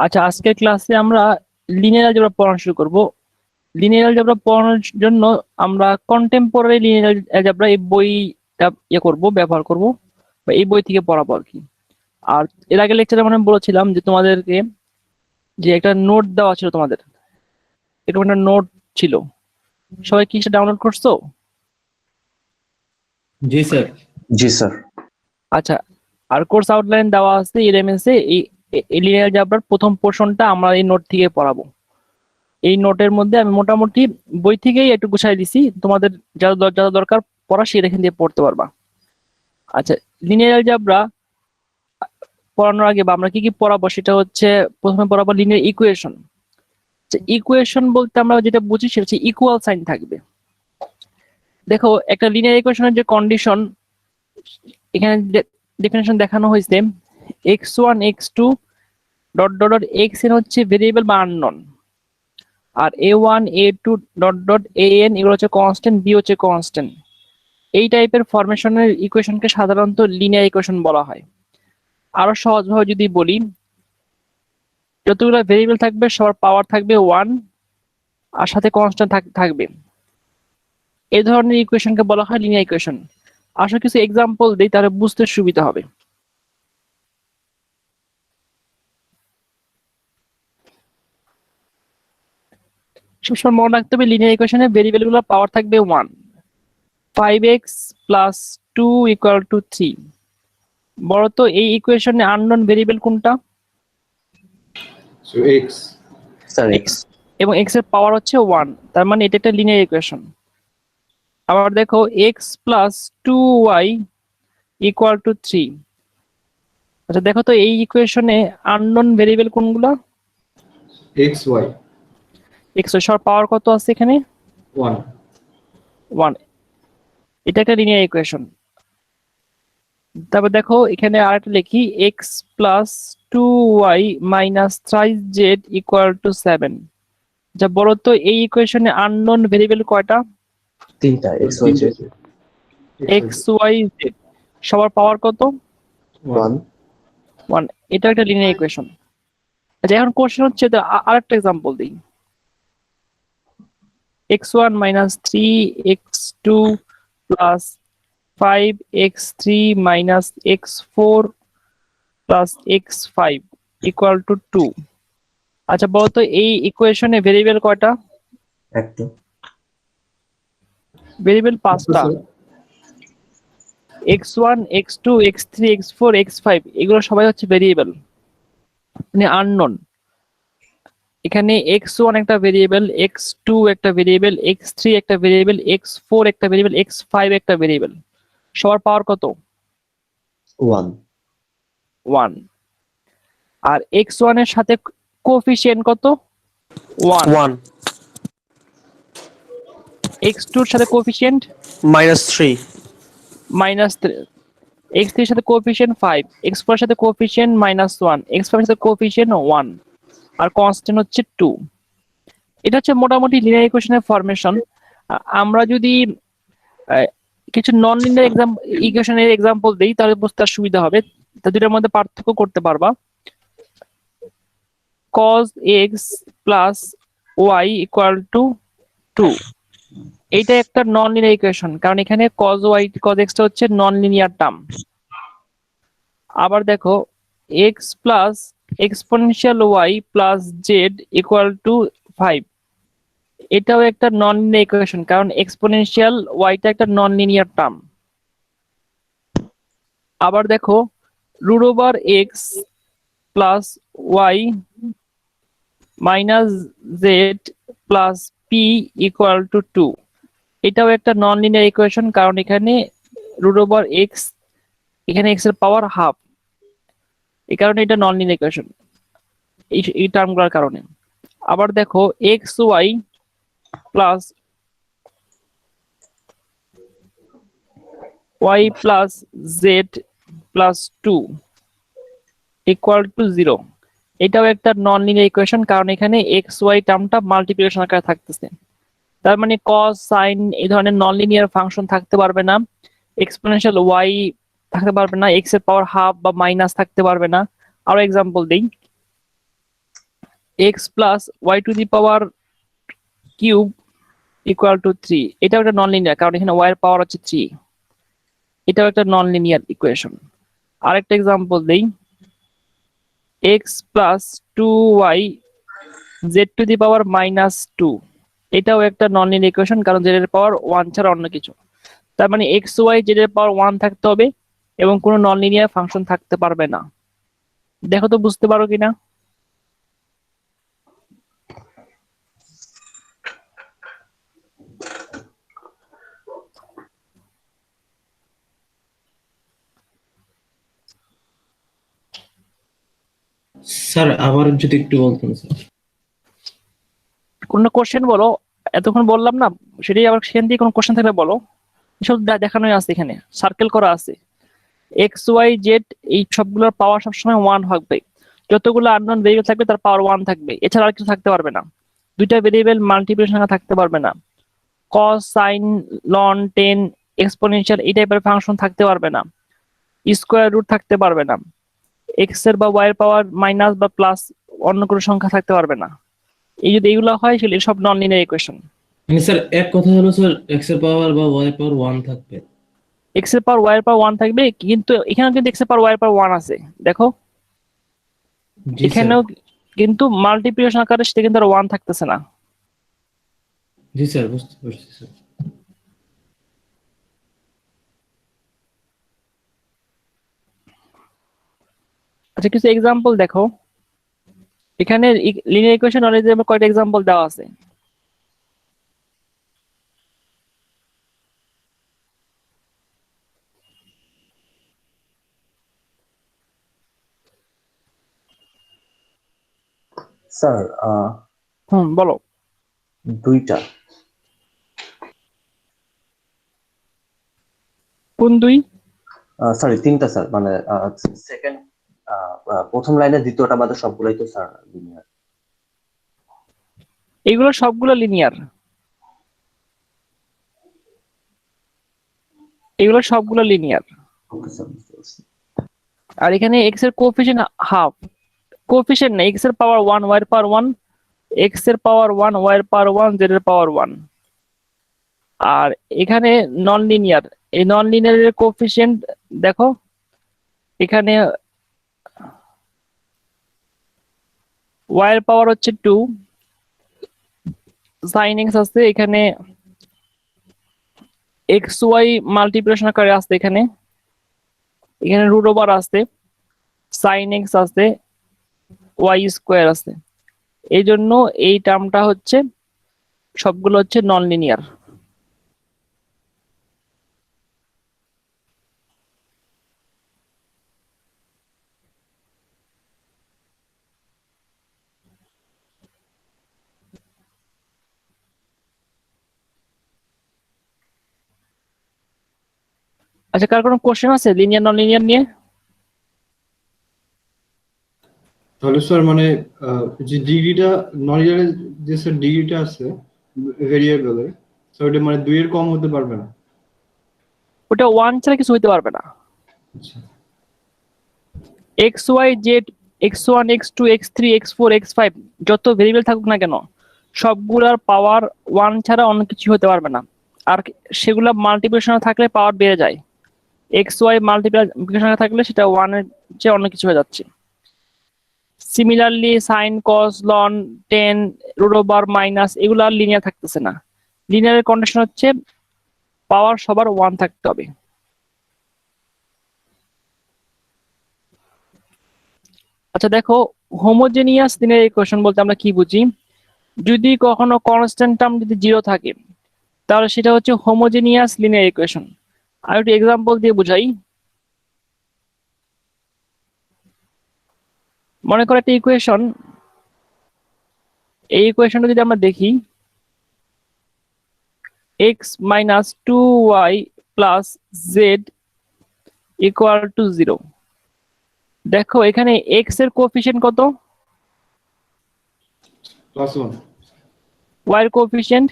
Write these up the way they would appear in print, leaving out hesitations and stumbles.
আচ্ছা, আজকের ক্লাসে আমরা লিনিয়ার অ্যালজেব্রা পড়ানো শুরু করব। লিনিয়ার অ্যালজেব্রা পড়ানোর জন্য আমরা কন্টেম্পোরারি লিনিয়ার অ্যালজেব্রা এই বইটা ব্যবহার করব, বা এই বই থেকে পড়াবো আর কি। আর এর আগে লেকচারে মানে বলেছিলাম যে তোমাদেরকে যে একটা নোট দেওয়া ছিল, তোমাদের এরকম একটা নোট ছিল, সবাই কি সেটা ডাউনলোড করছো? জি স্যার। জি স্যার। আচ্ছা, আর কোর্স আউটলাইন দেওয়া আছে এলএমএস এ। এই লিনিয়ার অ্যালজেব্রার প্রথম পোর্শনটা আমরা এই নোট থেকে পড়াবো। এই নোটের মধ্যে আমি মোটামুটি বই থেকেই একটু গুছাই দিছি, তোমাদের যা যা দরকার পড়া সেটা এখান দিয়ে পড়তে পারবা। আচ্ছা, লিনিয়ার অ্যালজেব্রা পড়ানোর আগে বা আমরা কি কি পড়াবো সেটা হচ্ছে, প্রথমে পড়াবো লিনিয়ার ইকুয়েশন। ইকুয়েশন বলতে আমরা যেটা বুঝি সেটা হচ্ছে ইকুয়াল সাইন থাকবে। দেখো, একটা লিনিয়ার ইকুয়েশনের যে কন্ডিশন এখানে ডেফিনেশন দেখানো হয়েছে, x1 x2 dot dot dot xn হচ্ছে ভেরিয়েবল বা আননোন, আর a1 a2 dot dot an এগুলো হচ্ছে কনস্ট্যান্ট, b হচ্ছে কনস্ট্যান্ট। এই টাইপের ফরমেশনের ইকুয়েশনকে সাধারণত লিনিয়ার ইকুয়েশন বলা হয়। আরো সহজভাবে যদি বলি, যতগুলো ভেরিয়েবল থাকবে সবার পাওয়ার থাকবে 1 আর সাথে কনস্ট্যান্ট থাকবে, এই ধরনের ইকুয়েশনকে বলা হয় লিনিয়ার ইকুয়েশন। আসলে কিছু এক্সাম্পল দিই তাহলে বুঝতে সুবিধা হবে। সবসময় মনে রাখতে হবে লিনিয়ার ইকুয়েশনে ভেরিয়েবল গুলো পাওয়ার থাকবে 1। 5x plus 2 equal to 3। বড় তো এই ইকুয়েশনে আননোন ভেরিয়েবল কোনটা? So x. স্যার x, এবং x এর পাওয়ার হচ্ছে 1, তার মানে এটা একটা লিনিয়ার ইকুয়েশন। আবার দেখো x plus 2y equal to 3। আচ্ছা দেখো তো এই ইকুয়েশনে আননোন ভেরিয়েবল কোনগুলা? X Y. x এর সবার পাওয়ার কত আছে এখানে? 1। 1। এটা একটা লিনিয়ার ইকুয়েশন। তারপর দেখো এখানে আরেকটা লিখি, x plus 2y minus 3z equal to 7। যা বলো তো এই ইকুয়েশনে আননোন ভেরিয়েবল কয়টা? তিনটা X Y Z. x y z সবার পাওয়ার কত? 1 1। এটা একটা লিনিয়ার ইকুয়েশন। আচ্ছা, এখন কোশ্চেন হচ্ছে আরেকটা एग्जांपल দিই। x1 minus 3x2 plus 5x3 minus x4 plus x5 equal to 2। আচ্ছা বলতো এই ইকুয়েশনে ভেরিয়েবল কয়টা? একটা। ভেরিয়েবল 5টা। x1 x2 x3 x4 x5 এগুলো সবাই হচ্ছে ভেরিয়েবল, মানে আননোন। এখানে x1 একটা ভেরিয়েবল, x2 একটা ভেরিয়েবল, x3 একটা ভেরিয়েবল, x4 একটা ভেরিয়েবল, x5 একটা ভেরিয়েবল। সবার পাওয়ার কত? 1 1। আর x1 এর সাথে কোএফিশিয়েন্ট কত? 1। x2 এর সাথে কোএফিশিয়েন্ট -3 -3। x3 এর সাথে কোএফিশিয়েন্ট 5, x4 এর সাথে কোএফিশিয়েন্ট -1, x5 এর সাথে কোএফিশিয়েন্ট 1 আর কনস্ট্যান্ট হচ্ছে 2। এটা হচ্ছে মোটামুটি লিনিয়ার ইকুয়েশনের ফরমেশন। আমরা যদি কিছু নন লিনিয়ার ইকুয়েশনের एग्जांपल দেই তাহলে বুঝতে সুবিধা হবে। তা দুটোর মধ্যে পার্থক্য করতে পারবা। cos x plus y equal to 2, এইটা একটা নন লিনিয়ার ইকুয়েশন, কারণ এখানে cos x টা হচ্ছে নন লিনিয়ার টার্ম। আবার দেখো x plus exponential y plus z equal to 5, এটাও একটা নন লিনিয়ার ইকুয়েশন, কারণ এক্সপোনেনশিয়াল y টা একটা নন লিনিয়ার টার্ম। আবার দেখো root over x plus y minus z plus p equal to 2, এটাও একটা নন লিনিয়ার ইকুয়েশন, কারণ এখানে রুট ওভার x, এখানে x এর পাওয়ার হাফ, এই কারণে এটা নন লিনিয়ার ইকুয়েশন এই টার্মগুলোর কারণে। আবার দেখো xy plus y plus z plus 2 equal to 0, এটাও একটা নন লিনিয়ার ইকুয়েশন, কারণ এখানে xy টার্মটা মাল্টিপ্লিকেশন আকারে থাকতেছে। তার মানে cos sin এই ধরনের নন লিনিয়ার ফাংশন থাকতে পারবে না এক্সপোনেনশিয়াল ওয়াই থাকতে পারবে না, এক্স এর পাওয়ার হাফ বা মাইনাস থাকতে পারবে না। আরো এক্সাম্পল দেই, X plus Y to the power cube equal to 3, এটাও একটা নন লিনিয়ার, কারণ এখানে ওয়াই এর পাওয়ার হচ্ছে 3, এটাও একটা নন লিনিয়ার ইকুয়েশন। আরেকটা এক্সাম্পল দেই, X plus 2y Z two the power minus 2, এটাও একটা নন লিনিয়ার ইকুয়েশন, কারণ জেড এর পাওয়ার 1 ছাড়া অন্য কিছু। তার মানে এক্স ওয়াই জেড এর পাওয়ার 1 থাকতে হবে এবং কোনো নন লিনিয়ার ফাংশন থাকতে পারবে না। দেখো তো বুঝতে পারো কিনা। স্যার আবার যদি একটু বলতেন স্যার। কোনো কোশ্চেন বলো, এতক্ষণ বললাম না সেটাই, আবার সেখান থেকে কোনো কোশ্চেন থাকলে বলো। সব দেখানোই আছে, এখানে সার্কেল করা আছে, এক্স ওয়াই জেড এই সবগুলোর পাওয়ার সবসময় 1 থাকবে, যতগুলো আননোন ভেরিয়েবল থাকবে তার পাওয়ার 1 থাকবে, এছাড়া আর কিছু থাকতে পারবে না। দুইটা ভেরিয়েবল মাল্টিপ্লিকেশন সংখ্যা থাকতে পারবে না, cos sine ln tan exponential এই টাইপের ফাংশন থাকতে পারবে না, স্কোয়ার রুট থাকতে পারবে না, এক্স এর বা ওয়াই এর পাওয়ার মাইনাস বা প্লাস অন্য কোনো সংখ্যা থাকতে পারবে না। এই যদি এগুলো হয় সেগুলো সব নন লিনিয়ার ইকুয়েশন। মানে স্যার এক কথা হলো স্যার এক্স এর পাওয়ার বা ওয়াই এর পাওয়ার 1 থাকবে। এক্স এর পাওয়ার ওয়াই এর পাওয়ার 1 থাকবে, কিন্তু এখানে কিন্তু এক্স এর পাওয়ার ওয়াই এর পাওয়ার 1 আছে, দেখো জি স্যার। এখানেও কিন্তু মাল্টিপ্লিকেশন আকারে সেটা কিন্তু আর 1 থাকতেছে না। জি স্যার, বুঝতে পারছি স্যার। আচ্ছা কিছু এক্সাম্পল দেখো, এখানে লিনিয়ার ইকুয়েশন অ্যালজেব্রা কয়টা এক্সাম্পল দেওয়া আছে। স্যার বলো। দুইটা। কোন দুই? সরি তিনটা স্যার, মানে সেকেন্ড প্রথম লাইনের দ্বিতীয়টা বাদে সবগুলোই তো স্যার লিনিয়ার। এগুলো সবগুলো লিনিয়ার, এগুলো সবগুলো লিনিয়ার। ওকে স্যার, বুঝতে পারছি। আর এখানে এক্স এর কোএফিসিয়েন্ট হাফ, কোএফিসিয়েন্ট না, এক্স এর পাওয়ার 1 ওয়াই এর পাওয়ার 1, এক্স এর পাওয়ার 1 ওয়াই এর পাওয়ার 1 জেড এর পাওয়ার 1। আর এখানে নন লিনিয়ার, এই নন লিনিয়ারের কোএফিসিয়েন্ট দেখো, এখানে ওয়াই এর পাওয়ার হচ্ছে 2 সাইন এক্স আছে, এখানে এক্স ওয়াই মাল্টিপ্লিকেশন আকারে আছে, এখানে এখানে রুট ওভার আছে, সাইন এক্স আছে, ওয়াই স্কোয়ার আছে, এই জন্য এই টার্মটা হচ্ছে সবগুলো হচ্ছে নন লিনিয়ার। আচ্ছা কার কোনো কোশ্চেন আছে লিনিয়ার নন লিনিয়ার নিয়ে? তাহলে স্যার মানে যে ডিগ্রিটা নলিনিয়ার যে স্যার ডিগ্রিটা আছে ভেরিয়েবলের, স্যার ওটা মানে 2 এর কম হতে পারবে না। ওটা 1 ছাড়া কিছু হইতে পারবে না। আচ্ছা x Y Z x1 x2 x3 x4 x5 যত ভেরিয়েবল থাকুক না কেন সবগুলার পাওয়ার 1 ছাড়া অন্য কিছু হতে পারবে না। আর সেগুলা মাল্টিপ্লিকেশন থাকলে পাওয়ার বেড়ে যায়, এক্স ওয়াই মাল্টিপ্লিকেশন থাকলে সেটা 1 এর চেয়ে অন্য কিছু হয়ে যাচ্ছে। Similarly sine cos ln tan root over minus এগুলো আর লিনিয়ার থাকতেছে না। লিনিয়ারের কন্ডিশন হচ্ছে পাওয়ার সবার 1 থাকতে হবে। আচ্ছা দেখো, হোমোজেনিয়াস লিনিয়ার ইকুয়েশন বলতে আমরা কি বুঝি? যদি কখনো কনস্ট্যান্ট টার্ম যদি 0 থাকে তাহলে সেটা হচ্ছে হোমোজেনিয়াস লিনিয়ার ইকুয়েশন। আর একটু এক্সাম্পল দিয়ে বুঝাই। মনে করো একটা ইকুয়েশন, এই ইকুয়েশনটা যদি আমরা দেখি x minus 2y plus z equal to 0, দেখো এখানে x এর কোএফিসিয়েন্ট কত, +1 y এর কোএফিসিয়েন্ট,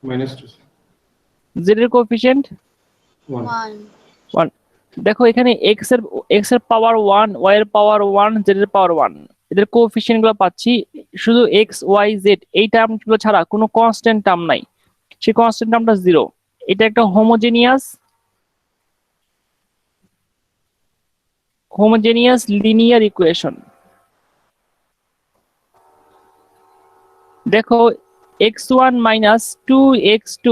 -2 z এর কোএফিসিয়েন্ট 1 দেখো এখানে x এর পাওয়ার 1, y এর পাওয়ার 1, z এর পাওয়ার 1, এদের কোএফিসিয়েন্ট গুলো পাচ্ছি। শুধু x y z এই টার্মগুলো ছাড়া কোনো কনস্ট্যান্ট টার্ম নাই, সেই কনস্ট্যান্ট টার্মটা 0। এটা একটা হোমোজেনিয়াস লিনিয়ার ইকুয়েশন। দেখো x1 minus 2x2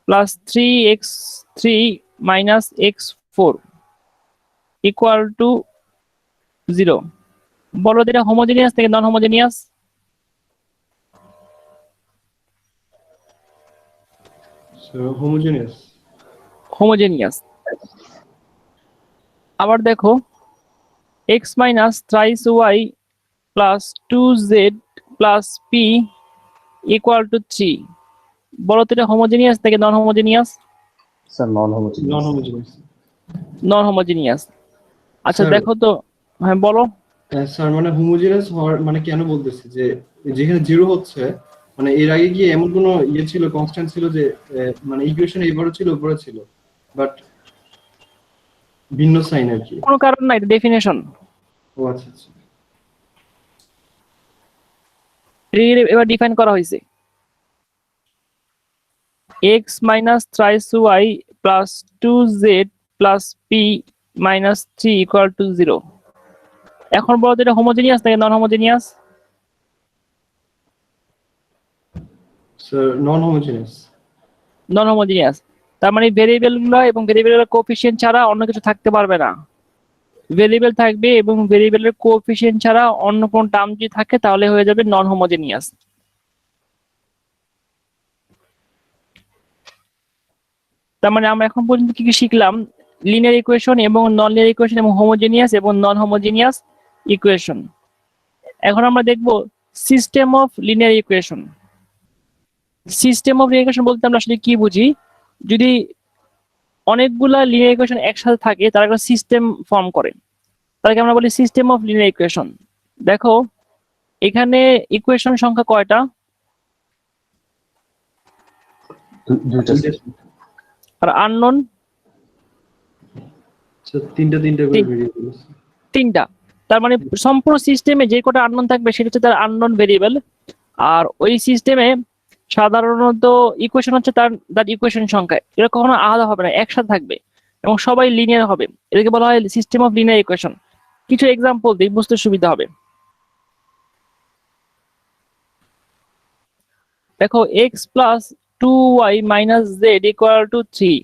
plus 3x3 minus x4 equal to 0। বলো তো এটা হোমোজেনিয়াস থেকে non homogeneous? so homogeneous homogeneous. আবার দেখো x minus thrice y plus 2z plus p equal to 3। বলো তো এটা হোমোজেনিয়াস থেকে non homogeneous? Sir non homogeneous. non homogeneous non homogeneous. আচ্ছা Sir, দেখো তো, হ্যাঁ বলো। স্যার মানে হোমোজেনিয়াস হওয়ার মানে কেন বলতেছি যে যেখানে 0 হচ্ছে মানে এর আগে কি এমন কোনো ইয়ে ছিল কনস্ট্যান্ট ছিল যে মানে ইকুয়েশন এবারও ছিল উপরে ছিল বাট ভিন্ন সাইন আর কি? কোনো কারণ নাই, এটা ডেফিনেশন। ও আচ্ছা আচ্ছা এবার ডিফাইন করা হয়েছে x minus thrice y plus 2z plus p minus 3 equal to 0। এখন বলো তো এটা হোমোজেনিয়াস নাকি non homogeneous? Sir non homogeneous non homogeneous. তার মানে ভেরিয়েবল গুলো এবং ভেরিয়েবলের কোএফিসিয়েন্ট ছাড়া অন্য কিছু থাকতে পারবে না। ভেরিয়েবল থাকবে এবং ভেরিয়েবলের কোএফিসিয়েন্ট ছাড়া অন্য কোন টার্ম যদি থাকে তাহলে হয়ে যাবে নন হোমোজেনিয়াস। তার মানে আমরা এখন পর্যন্ত কি কি শিখলাম? লিনিয়ার ইকুয়েশন এবং নন লিনিয়ার ইকুয়েশন এবং হোমোজেনিয়াস এবং নন হোমোজেনিয়াস ইকুয়েশন। এখন আমরা দেখব system of linear equation. System of linear equation বলতে আমরা আসলে কি বুঝি? যদি অনেকগুলা লিনিয়ার ইকুয়েশন একসাথে থাকে তারা একটা সিস্টেম ফর্ম করে, তাদেরকে আমরা বলি সিস্টেম অফ লিনিয়ার ইকুয়েশন। দেখো এখানে ইকুয়েশন সংখ্যা কয়টা? দুইটা স্যার। আর আননোন স্যার তিনটা করে ভেরিয়েবল আছে 3টা। তার মানে সম্পূর্ণ সিস্টেমে যে কটা আননোন থাকবে সেটা হচ্ছে তার আননোন ভেরিয়েবল। আর ওই সিস্টেমে সাধারণত ইকুয়েশন হচ্ছে তার ইকুয়েশন সংখ্যা, এটা কখনো আলাদা হবে না, একসাথে থাকবে এবং সবাই লিনিয়ার হবে। এটাকে বলা হয় সিস্টেম অফ লিনিয়ার ইকুয়েশন। কিছু এক্সাম্পল দিই বুঝতে সুবিধা হবে। দেখো x plus 2y minus z equal to 3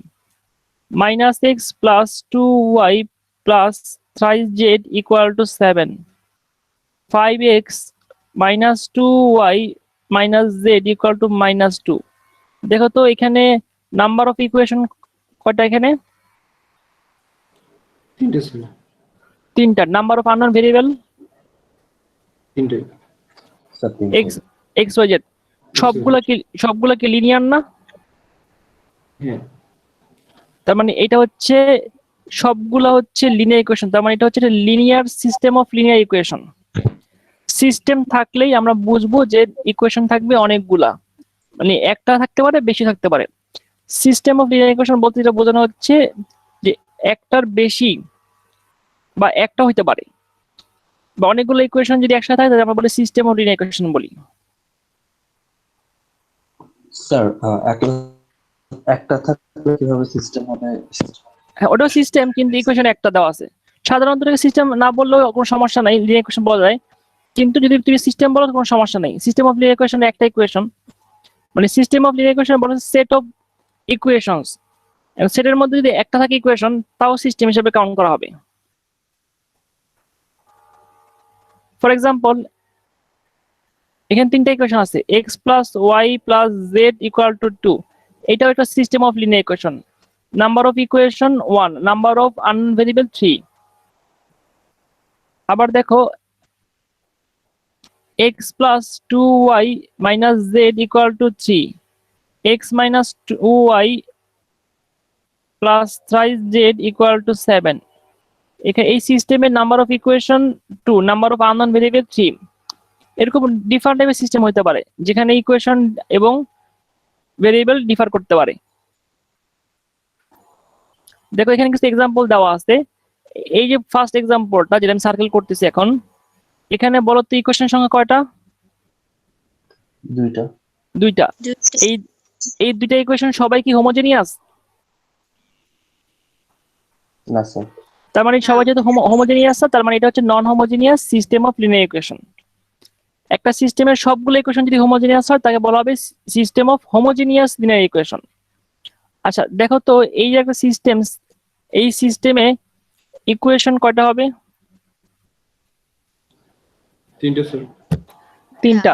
minus x plus 2y plus 3z equal to 7 5x minus 2y minus z equal to minus 2। দেখো তো এখানে নাম্বার অফ ইকুয়েশন কয়টা? এখানে তিনটে ছিল 3টা। নাম্বার অফ আননোন ভেরিয়েবল তিনটে sir x x y z। সবগুলা কি লিনিয়ার না? হ্যাঁ তার মানে এটা হচ্ছে সবগুলা হচ্ছে লিনিয়ার ইকুয়েশন। তার মানে এটা হচ্ছে linear system of linear equation. System থাকলেই আমরা বুঝবো যে ইকুয়েশন থাকবে অনেকগুলা, মানে একটা থাকতে পারে বেশি থাকতে পারে। সিস্টেম অফ লিনিয়ার ইকুয়েশন বলতে যেটা বোঝানো হচ্ছে যে একটার বেশি বা একটা হইতে পারে বা অনেকগুলো ইকুয়েশন যদি একসাথে থাকে তাহলে আমরা বলি সিস্টেম অফ লিনিয়ার ইকুয়েশন বলি। স্যার একটা থাকলে কিভাবে সিস্টেম হবে? হ্যাঁ ওটাও সিস্টেম, কিন্তু ইকুয়েশন একটা দেওয়া আছে। সাধারণত সিস্টেম না বললেও কোনো সমস্যা নাই, লিনিয়ার ইকুয়েশন বলা যায়। কিন্তু যদি তুমি সিস্টেম বলো কোনো সমস্যা নেই। সিস্টেম অফ লিনিয়ার ইকুয়েশন একটা ইকুয়েশন, মানে সিস্টেম অফ লিনিয়ার ইকুয়েশন বলা সেট অফ ইকুয়েশনস, এবং সেটের মধ্যে যদি একটা থাকে ইকুয়েশন তাও সিস্টেম হিসেবে কাউন্ট করা হবে। ফর এক্সাম্পল এখানে 3টা ইকুয়েশন আছে, x plus y plus z equal to 2। এটাও একটা system of linear equation. Number of equation 1, number of unknown variable 3। আবার দেখো x plus 2y minus z equal to 3, x minus 2y plus 3z equal to 7। এখানে এই সিস্টেমের number of equation 2, number of unknown variable 3। এরকম different টাইপের system হতে পারে যেখানে ইকুয়েশন এবং ভেরিয়েবল ডিফার করতে পারে। দেখো এখানে কিছু এক্সাম্পল দেওয়া আছে। এই যে ফার্স্ট এক্সাম্পলটা যেটা আমি সার্কেল করতেছি এখন, এখানে বলো তো ইকুয়েশন সংখ্যা কয়টা? দুইটা। দুইটা। এই এই দুইটা ইকুয়েশন সবাই কি হোমোজেনিয়াস? না স্যার। তার মানে সবাই যেহেতু হোমোজেনিয়াস, তার মানে এটা হচ্ছে নন homogeneous system of linear equation. একটা সিস্টেমের সবগুলো ইকুয়েশন যদি হোমোজেনিয়াস হয় তাকে বলা হবে system of homogeneous linear equation. আচ্ছা দেখো তো এই যে একটা সিস্টেম, এই সিস্টেমে ইকুয়েশন কয়টা হবে? তিনটে স্যার। তিনটা।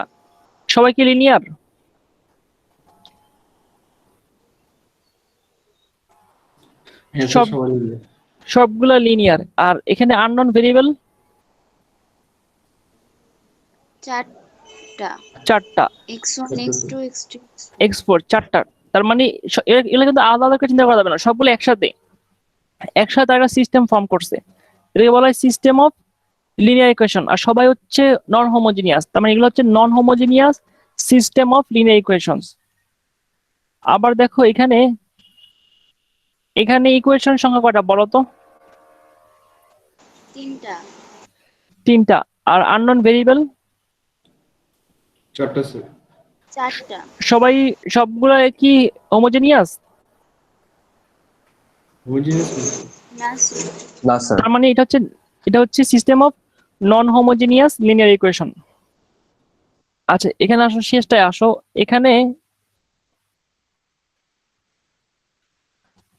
সবাই কি লিনিয়ার? হ্যাঁ সব স্যার, সবাই মিলে। সবগুলা লিনিয়ার। আর এখানে আননোন ভেরিয়েবল চারটা, x1 x2 x3 x4 চারটা। তার মানে এগুলো কিন্তু আলাদা আলাদা করে চিন্তা করা যাবে না, সবগুলো একসাথে একসাথে একটা সিস্টেম ফর্ম করছে, এটাকে বলা হয় সিস্টেম অফ লিনিয়ার ইকুয়েশন। আর সবাই হচ্ছে নন হোমোজিনিয়াস, তার মানে এগুলো হচ্ছে non homogeneous system of linear equations. আবার দেখো এখানে এখানে ইকুয়েশন সংখ্যা কয়টা বলো তো? তিনটা। আর আননোন ভেরিয়েবল চারটা স্যার। সবাই সবগুলা কি হোমোজেনিয়াস? হোমোজিনিয়াস না স্যার। তার মানে এটা হচ্ছে system of non homogeneous linear equation. আচ্ছা এখানে আসো, শেষটায় আসো। এখানে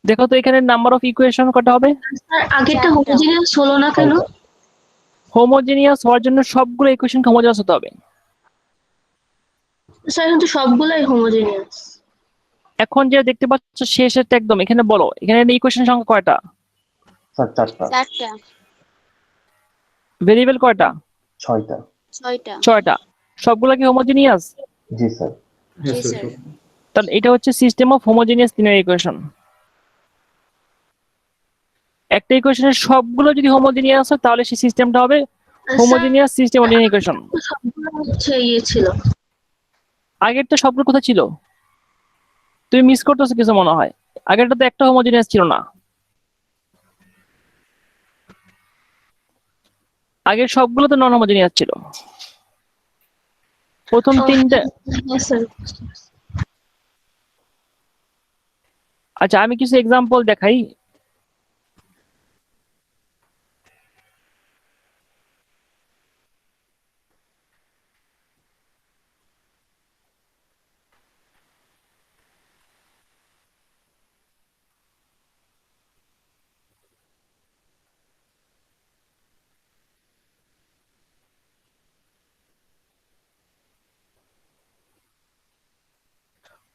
দেখো তো এখানে নাম্বার অফ ইকুয়েশন কত হবে? স্যার আগেরটা হোমোজেনিয়াস হলো না কেন? হোমোজেনিয়াস হওয়ার জন্য সবগুলো ইকুয়েশন হোমোজেনিয়াস হতে হবে। স্যার কিন্তু সবগুলাই হোমোজেনিয়াস। এখন যে দেখতে পাচ্ছ শেষেরটা একদম, এখানে বলো এখানে ইকুয়েশন সংখ্যা কয়টা? স্যার চারটা। ভেরিয়েবল কয়টা? ছয়টা। ছয়টা। সবগুলো কি হোমোজেনিয়াস? জি স্যার। হ্যাঁ স্যার। তাহলে এটা হচ্ছে system of homogeneous linear equation. একটা ইকুয়েশনের সবগুলো যদি হোমোজেনিয়াস হয় তাহলে সেই সিস্টেমটা হবে homogeneous system of linear equation. সবগুলো হচ্ছে ইয়ে ছিল। আগেরটা সবগুলো কোথায় ছিল? তুমি মিস করতেছো কিছু মনে হয়। আগেরটা তো একটা হোমোজেনিয়াস ছিল না, আগের সবগুলো তো নন হোমোজেনিয়াস ছিল। প্রথম তিনটা। হ্যাঁ স্যার। আচ্ছা আমি কিছু এক্সাম্পল দেখাই।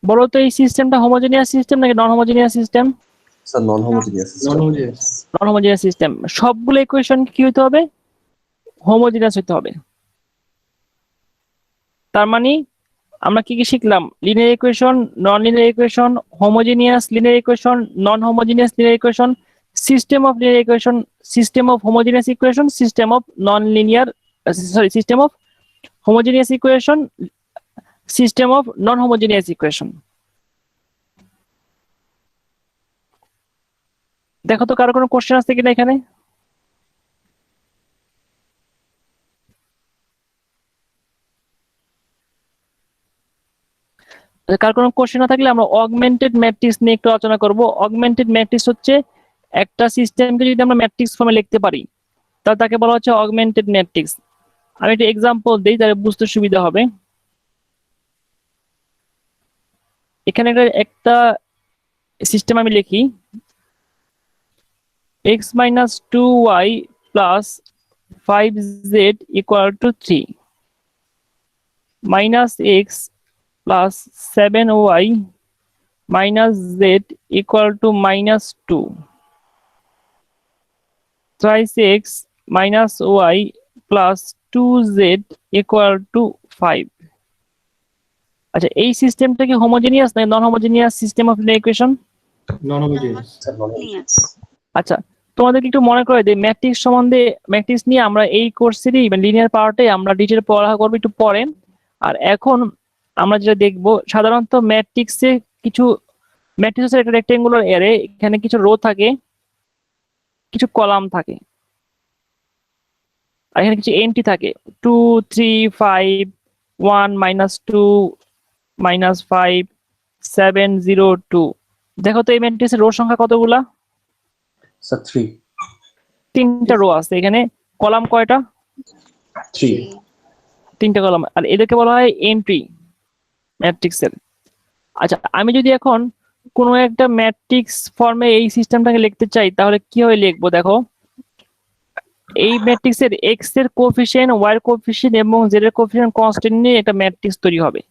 বলো তো এই সিস্টেমটা হোমোজেনিয়াস সিস্টেম নাকি non homogeneous system? Sir non homogeneous non system. Homogeneous. Non homogeneous system. সবগুলো ইকুয়েশন কি হতে হবে? হোমোজেনিয়াস হতে হবে। তার মানে আমরা কি কি শিখলাম? Linear equation, non linear equation, homogeneous linear equation, non homogeneous linear equation, system of linear equation, system of homogeneous equation, system of non linear system of homogeneous equation, system of non homogeneous equation. দেখো তো কারো কোনো question আছে কিনা এখানে? কার কোনো question না থাকলে আমরা অগমেন্টেড ম্যাট্রিক্স নিয়ে একটু আলোচনা করব। অগমেন্টেড ম্যাট্রিক্স হচ্ছে একটা সিস্টেমকে যদি আমরা ম্যাট্রিক্স ফর্মে লিখতে পারি তাহলে তাকে বলা হচ্ছে অগমেন্টেড ম্যাট্রিক্স। আমি একটা এক্সাম্পল দিই তাহলে বুঝতে সুবিধা হবে। এখানে একটা সিস্টেম আমি লিখি, x minus 2y plus 5z equal to 3 minus x plus 7y minus z equal to minus 2 thrice x minus y plus 2z equal to 5. আচ্ছা এই সিস্টেমটা কি হোমোজেনিয়াস নাকি non homogeneous system of linear equation? Non homogeneous. আচ্ছা তোমাদেরকে একটু মনে করে দিই ম্যাট্রিক্স সম্বন্ধে, ম্যাট্রিক্স নিয়ে আমরা এই কোর্সেরই লিনিয়ার পার্টে আমরা ডিটেইল পড়া করব একটু পরে। আর এখন আমরা যেটা দেখব সাধারণত ম্যাট্রিক্সে কিছু ম্যাট্রিক্সের একটা রেক্টেঙ্গুলার অ্যারে, এখানে কিছু রো থাকে কিছু কলাম থাকে আর এখানে কিছু এন্ট্রি থাকে 2 3 5 1 -2 -5 7 0 2। দেখো তো এই ম্যাট্রিক্সের রো সংখ্যা কতগুলা? স্যার 3 তিনটা রো আছে এখানে। কলাম কয়টা? 3 তিনটা কলাম। আর এদেরকে বলা হয় এন্ট্রি ম্যাট্রিক্সের। আচ্ছা, আমি যদি এখন কোনো একটা ম্যাট্রিক্স ফর্মে এই সিস্টেমটাকে লিখতে চাই তাহলে কিভাবে লিখবো? দেখো, এই ম্যাট্রিক্সের এক্স এর কোএফিসিয়েন্ট, ওয়াই এর কোএফিসিয়েন্ট এবং জেড এর কোএফিসিয়েন্ট কনস্ট্যান্ট নিয়ে একটা ম্যাট্রিক্স তৈরি হবে।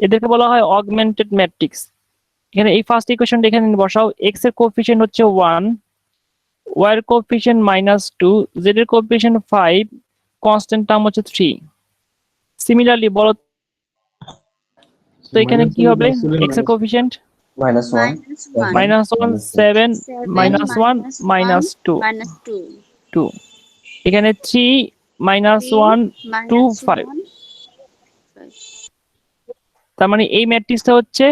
এদেরকে বলা হয় অগমেন্টেড ম্যাট্রিক্স। এখানে এই ফার্স্ট ইকুয়েশনটা এখানে বসাও। এক্স এর কোএফিসিয়েন্ট হচ্ছে 1, ওয়াই এর কোএফিসিয়েন্ট -2, জেড এর কোএফিসিয়েন্ট 5, কনস্ট্যান্ট টার্ম হচ্ছে 3। সিমিলারলি বলো তো এখানে কি হবে? এক্স এর কোএফিসিয়েন্ট -1 -1 7 -1 -2 2, এখানে 3 -1 2 5। তার মানে এই ম্যাট্রিক্সটা হচ্ছে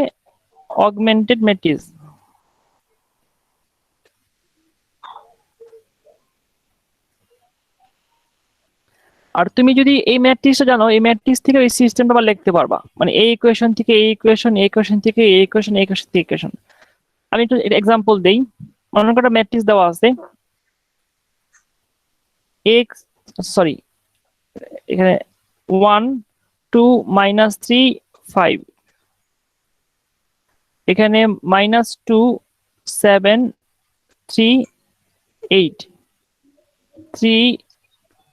অগমেন্টেড ম্যাট্রিক্স। আর তুমি যদি এই ম্যাট্রিক্সটা জানো, এই ম্যাট্রিক্স থেকে এই সিস্টেমটা আবার লিখতে পারবা। মানে এই ইকুয়েশন থেকে এই ইকুয়েশন, এই ইকুয়েশন থেকে এই ইকুয়েশন, এই ইকুয়েশন থেকে ইকুয়েশন। আমি একটু এক্সাম্পল দেই। মনে করো একটা ম্যাট্রিক্স দেওয়া আছে এক্স, সরি এখানে 1 2 -3 5, এখানে -2 7 3 8 3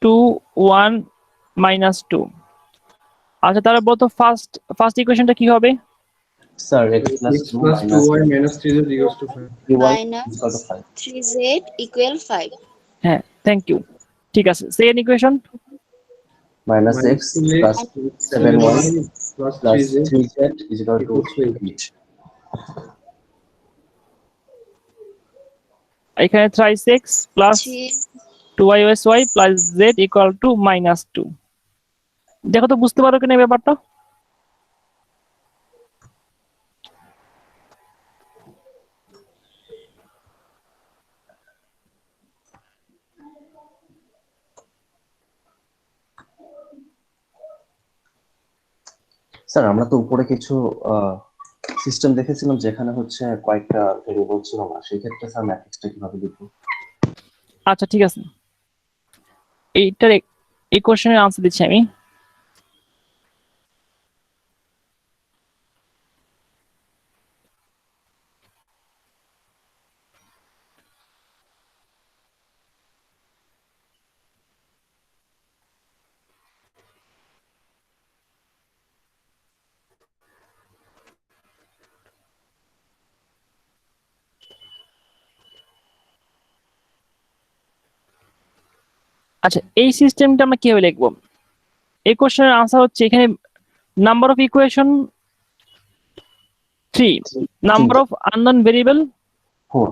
2 1 -2। আচ্ছা, তাহলে বলতো ফার্স্ট ইকুয়েশনটা কি হবে? Sir x x + 2 plus 2y minus 3z equals to 5. 3y minus = 5 3z equal 5. হ্যাঁ, থ্যাংক ইউ। ঠিক আছে, second equation -x plus 7y plus plus 3z 3z = equals to 8. 8 এখানে 3x plus 2y plus z equal to -2। দেখো তো বুঝতে পারো কিনা এই ব্যাপারটা? স্যার আমরা তো উপরে কিছু সিস্টেম দেখেছিলাম যেখানে হচ্ছে কয়েকটা ভেরিয়েবল ছিল না, সেই ক্ষেত্রে স্যার ম্যাট্রিক্সটা কিভাবে লিখবো? আচ্ছা, ঠিক আছে, এইটার এই কোশ্চেনের আনসার দিচ্ছি আমি। আচ্ছা, এই সিস্টেমটা আমরা কিভাবে লিখবো? এই কোশ্চেনের আনসার হচ্ছে এখানে number of equation 3, number of unknown variable 4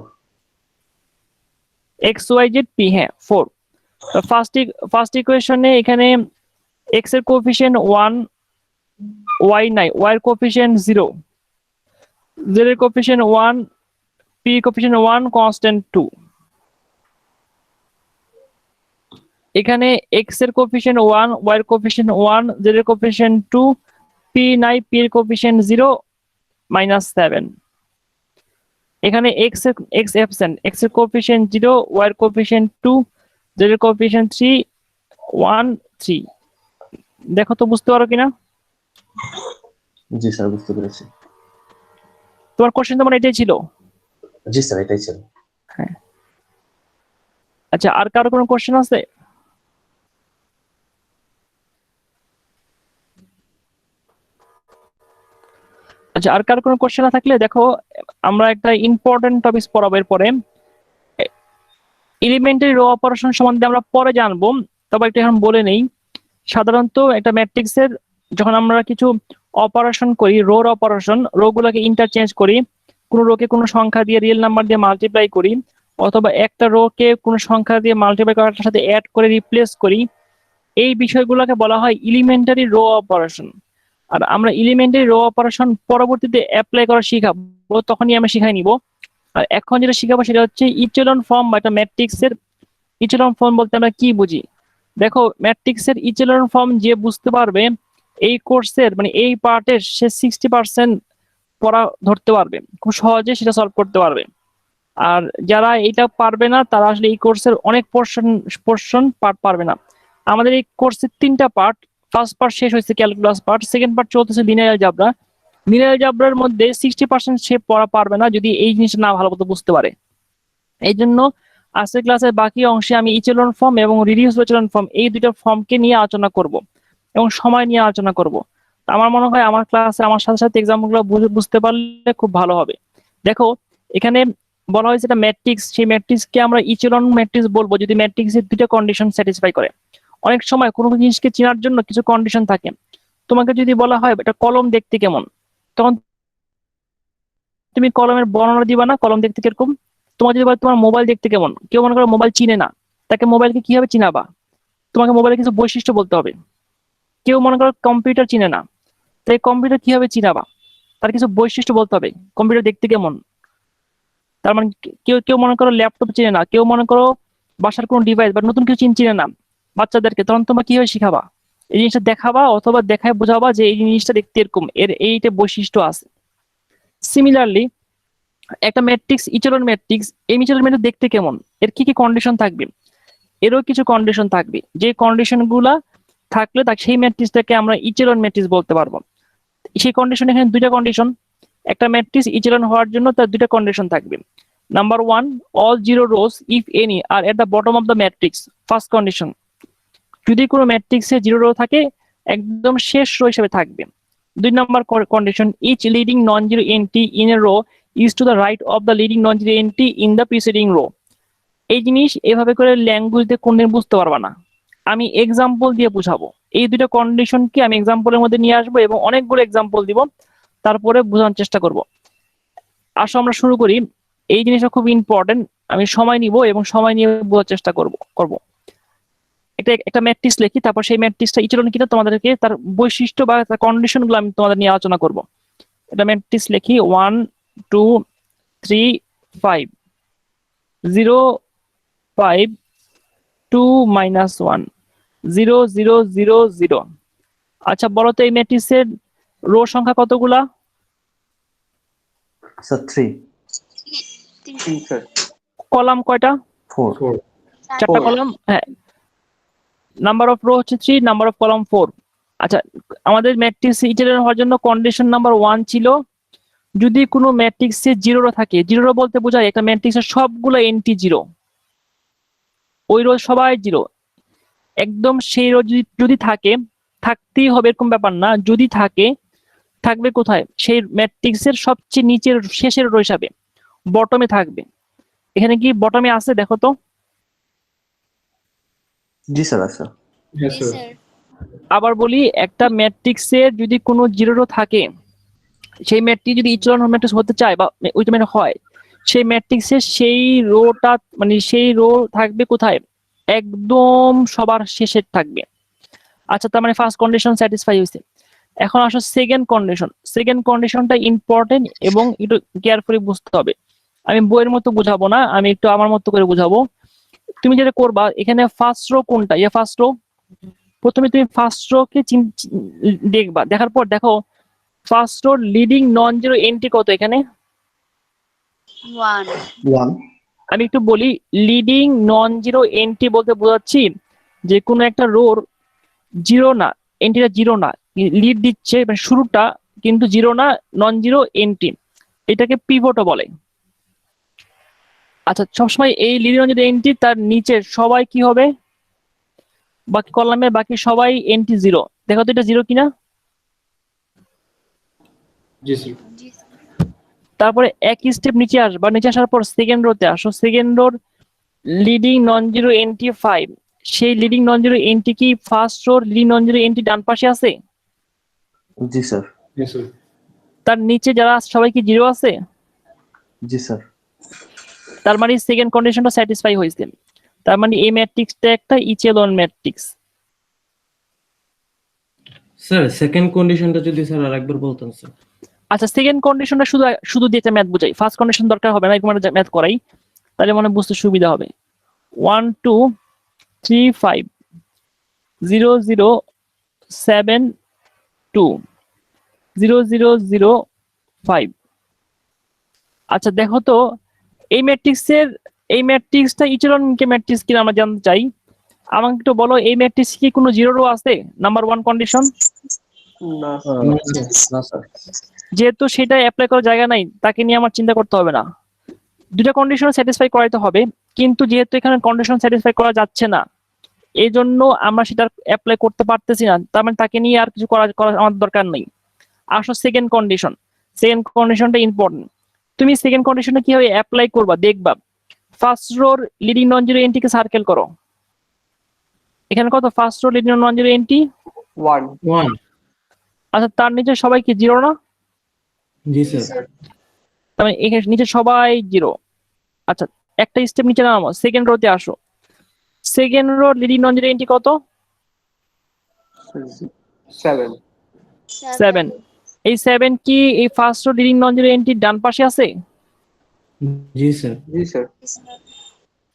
x y z p, হ্যাঁ 4। তো ফার্স্ট ইকুয়েশনে এখানে x এর কোএফিসিয়েন্ট 1, y নাই, y এর কোএফিসিয়েন্ট 0, z এর কোএফিসিয়েন্ট 1, p এর কোএফিসিয়েন্ট 1, কনস্ট্যান্ট 2। এখানে x এর কোএফিসিয়েন্ট 1, y এর কোএফিসিয়েন্ট 1, z এর কোএফিসিয়েন্ট 2, p নাই, p এর কোএফিসিয়েন্ট 0 -7। এখানে x অ্যাবসেন্ট, x এর কোএফিসিয়েন্ট 0, y এর কোএফিসিয়েন্ট 2, z এর কোএফিসিয়েন্ট 3 1 3। দেখো তো বুঝতে পারো কিনা? জি স্যার, বুঝতে পেরেছি। তোমার কোশ্চেন তো মানে এটাই ছিল? জি স্যার, এটাই ছিল। হ্যাঁ। আচ্ছা, আর কারো কোনো কোশ্চেন আছে? আচ্ছা, আর কারো কোনো কোশ্চেন না থাকলে দেখো, আমরা একটা ইম্পর্টেন্ট টপিক পড়াবো এরপরে। এলিমেন্টারি রো অপারেশন সম্বন্ধে আমরা পরে জানবো, তবে একটা এখন বলে নেই। সাধারণত একটা ম্যাট্রিক্সের যখন আমরা কিছু অপারেশন করি, রোর অপারেশন, রো গুলোকে ইন্টারচেঞ্জ করি, কোনো রোকে কোনো সংখ্যা দিয়ে রিয়েল নাম্বার দিয়ে মাল্টিপ্লাই করি, অথবা একটা রোকে কোনো সংখ্যা দিয়ে মাল্টিপ্লাই করার সাথে অ্যাড করে রিপ্লেস করি, এই বিষয়গুলোকে বলা হয় এলিমেন্টারি রো অপারেশন। আর আমরা এলিমেন্টারি রো অপারেশন পরবর্তীতে অ্যাপ্লাই করা শিখাবো, তখনই আমরা শিখাই নিব। আর এখন যেটা শিখাবো সেটা হচ্ছে ইচেলন ফর্ম বা একটা ম্যাট্রিক্সের ইচেলন ফর্ম বলতে আমরা কি বুঝি? দেখো, ম্যাট্রিক্সের ইচেলন ফর্ম যে বুঝতে পারবে এই কোর্সের মানে এই পার্টের সে 60% পড়া ধরতে পারবে, খুব সহজে সেটা সলভ করতে পারবে। আর যারা এটা পারবে না তারা আসলে এই কোর্সের অনেক পোর্শন পার্ট পারবে না। আমাদের এই কোর্সের 3টা পার্ট, ফার্স্ট পার্ট শেষ হয়েছে ক্যালকুলাস পার্ট, সেকেন্ড পার্ট চলতেছে লিনিয়ার অ্যালজেব্রা। লিনিয়ার অ্যালজেব্রার মধ্যে 60% সে পড়া পারবে না যদি এই জিনিসটা না ভালো মতো বুঝতে পারে। এই জন্য আজকের ক্লাসের বাকি অংশে আমি ইচেলন ফর্ম এবং রিডিউস ইচেলন ফর্ম এই দুইটা ফর্মকে নিয়ে আলোচনা করব এবং সময় নিয়ে আলোচনা করব। তো আমার মনে হয় আমার ক্লাসে আমার সাথে সাথে এক্সাম্পলগুলো বুঝতে পারলে খুব ভালো হবে। দেখো, এখানে বলা হয়েছে এটা ম্যাট্রিক্স, সেই ম্যাট্রিক্সকে আমরা ইচেলন ম্যাট্রিক্স বলবো যদি ম্যাট্রিক্সের দুইটা কন্ডিশন স্যাটিসফাই করে। অনেক সময় কোনো জিনিসকে চেনার জন্য কিছু কন্ডিশন থাকে। তোমাকে যদি বলা হয় এটা কলম দেখতে কেমন, তখন তুমি কলমের বর্ণনা দিবা না কলম দেখতে কিরকম। তোমার যদি বলে তোমার মোবাইল দেখতে কেমন, কেউ মনে করো মোবাইল চিনে না, তাকে মোবাইলকে কিভাবে চিনাবা? তোমাকে মোবাইলের কিছু বৈশিষ্ট্য বলতে হবে। কেউ মনে করো কম্পিউটার চিনে না, তাই কম্পিউটার কিভাবে চিনাবা? তার কিছু বৈশিষ্ট্য বলতে হবে, কম্পিউটার দেখতে কেমন। তার মানে কেউ কেউ মনে করো ল্যাপটপ চিনে না, কেউ মনে করো বাসার কোনো ডিভাইস বা নতুন কিছু চিনে না বাচ্চাদেরকে, তখন তোমরা কিভাবে শিখাবা? এই জিনিসটা দেখাবা অথবা দেখায় বোঝাবা যে এই জিনিসটা দেখতে এরকম, এর এইটা বৈশিষ্ট্য আছে। সিমিলারলি একটা ম্যাট্রিক্স, ইচেলন ম্যাট্রিক্স, এই ইচেলন ম্যাট্রিক্স দেখতে কেমন, এর কি কি কন্ডিশন থাকবে? এরও কিছু কন্ডিশন থাকবে, যে কন্ডিশন গুলা থাকলে তাকে সেই ম্যাট্রিক্সটাকে আমরা ইচেলন ম্যাট্রিক্স বলতে পারবো। সেই কন্ডিশন এখানে দুইটা কন্ডিশন। একটা ম্যাট্রিক্স ইচেলন হওয়ার জন্য তার দুইটা কন্ডিশন থাকবে। Number 1, all zero rows if any are at the bottom of the matrix, first condition. যদি কোনো ম্যাট্রিক্সে জিরো রো থাকে একদম শেষ রো হিসেবে থাকবে। 2 number condition, each leading non zero entry in a row is to the right of the leading non zero entry in the preceding row. এই জিনিস এভাবে করে ল্যাঙ্গুয়েজ দিয়ে কোনদিন বুঝতে পারবা না, আমি এক্সাম্পল দিয়ে বুঝাবো। এই দুটো কন্ডিশনকে আমি এক্সাম্পলের মধ্যে নিয়ে আসবো এবং অনেকগুলো এক্সাম্পল দিব, তারপরে বোঝানোর চেষ্টা করব। আসো আমরা শুরু করি। এই জিনিসটা খুব ইম্পর্টেন্ট, আমি সময় নিব এবং সময় নিয়ে বোঝার চেষ্টা করব। একটা ম্যাট্রিক্স লিখি, তারপর সেই ম্যাট্রিক্সটা ইচেলন কিনা তোমাদেরকে তার বৈশিষ্ট্য বা তার কন্ডিশন গুলো আমি তোমাদের নিয়ে আলোচনা করব। এটা ম্যাট্রিক্স লিখি 1 2 3 5 0 5 2 -1 0 0 0 0। আচ্ছা বলো তো এই ম্যাট্রিক্সের রো সংখ্যা কতগুলা? স্যার 3 কলাম কয়টা? 4 4টা কলাম, হ্যাঁ। নাম্বার অফ রো হচ্ছে 3, নাম্বার অফ কলাম 4। আচ্ছা, আমাদের ম্যাট্রিক্স ইটারেট হওয়ার জন্য কন্ডিশন নাম্বার 1 ছিল যদি কোনো ম্যাট্রিক্সে জিরো রো থাকে। জিরো রো বলতে বোঝায় একটা ম্যাট্রিক্সের সবগুলো এন্ট্রি জিরো, ওই রো সবাই জিরো। একদম সেই রো যদি থাকে, থাকতেই হবে এরকম ব্যাপার না, যদি থাকে থাকবে কোথায়? সেই ম্যাট্রিক্সের সবচেয়ে নিচের শেষের রো হিসাবে বটমে থাকবে। এখানে কি বটমে আছে দেখো তো? জি স্যার আছে। হ্যাঁ স্যার। আবার বলি, একটা ম্যাট্রিক্সে যদি কোনো জিরো রো থাকে, সেই ম্যাট্রিক্স যদি ইচেলন ম্যাট্রিক্স হতে চায় বা উইটম্যান হয়, সেই ম্যাট্রিক্সের সেই রোটা মানে সেই রো থাকবে কোথায়? একদম সবার শেষে থাকবে। আচ্ছা, তার মানে ফার্স্ট কন্ডিশন স্যাটিসফাই হয়েছে। এখন আসো সেকেন্ড কন্ডিশন। সেকেন্ড কন্ডিশনটা ইম্পর্টেন্ট এবং একটু কেয়ারফুলি বুঝতে হবে। আমি বইয়ের মতো বুঝাবো না, আমি একটু আমার মতো করে বুঝাবো। তুমি যেটা করবা, এখানে ফার্স্ট রো কোনটা? First row. প্রথমে তুমি ফার্স্ট রো কে দেখবা, দেখার পর দেখো first row leading non zero entry কত এখানে? 1 আমি একটু বলি, লিডিং নন জিরো এন্ট্রি বলতে বোঝাচ্ছি যে কোনো একটা রোর জিরো না, এন্ট্রিটা জিরো না, লিড দিচ্ছে মানে শুরুটা কিন্তু জিরো না, নন জিরো এন্ট্রি, এটাকে পিভটও বলে। আচ্ছা, সবসময় এই লিডিং নন জিরো এন্ট্রি তার নিচে সবাই কি হবে? বাকি কলামে বাকি সবাই এন্ট্রি জিরো। দেখো তো এটা জিরো কিনা। জি স্যার। তারপরে এক স্টেপ নিচে আসবা, নিচে আসার পর সেকেন্ড রোতে আসো। সেকেন্ড রোর লিডিং নন জিরো এন্ট্রি 5, সেই লিডিং নন জিরো এন্ট্রি কি ফার্স্ট রোর লিডিং নন জিরো এন্ট্রি ডান পাশে আছে? জি স্যার। হ্যাঁ স্যার। তার নিচে যারা সবাই কি জিরো আছে? জি স্যার। তার মানে সেকেন্ড কন্ডিশনটা স্যাটিসফাই হয়েছে। তার মানে এই ম্যাট্রিক্সটা একটা ইচেলন ম্যাট্রিক্স। স্যার সেকেন্ড কন্ডিশনটা যদি স্যার আরেকবার বলতেন স্যার। আচ্ছা, সেকেন্ড কন্ডিশনটা শুধু দিয়ে ম্যাথ বুঝাই, ফার্স্ট কন্ডিশন দরকার হবে না, এরকম একটা ম্যাথ করাই, তাহলে মনে বুঝতে সুবিধা হবে। 1235 0072 0005। আচ্ছা দেখো তো এই ম্যাট্রিক্সটা ইচেলনকে ম্যাট্রিক্স কিনা আমরা জানতে চাই। আমাকে একটু বলো এই ম্যাট্রিক্স কি কোনো জিরো রো আছে? Number one condition. না স্যার। যেহেতু সেটা অ্যাপ্লাই করার জায়গা নাই, তাকে নিয়ে আমার চিন্তা করতে হবে না। দুটা কন্ডিশন স্যাটিসফাই করাইতে হবে, কিন্তু যেহেতু এখানে কন্ডিশন স্যাটিসফাই করা যাচ্ছে না, এই জন্য আমরা সেটা অ্যাপ্লাই করতে পারতেছি না। তার মানে তাকে নিয়ে আর কিছু করা আমাদের দরকার নেই। আসো সেকেন্ড কন্ডিশন। সেকেন্ড কন্ডিশনটা ইম্পর্টেন্ট। তুমি সেকেন্ড কন্ডিশনটা কিভাবে অ্যাপ্লাই করবা দেখবা। ফার্স্ট রোর লিডিং নন জিরো এন্ট্রিকে সার্কেল করো। এখানে কত? First row leading non zero entry 1। আচ্ছা, তার নিচে সবাই কি জিরো না? জি স্যার। তার মানে এখানে নিচে সবাই জিরো। আচ্ছা, একটা স্টেপ নিচে নামো, সেকেন্ড রোতে আসো। Second row leading non zero entry কত? 7। এই 7 কি এই first row leading non zero এন্ট্রির ডান পাশে আছে? জি স্যার।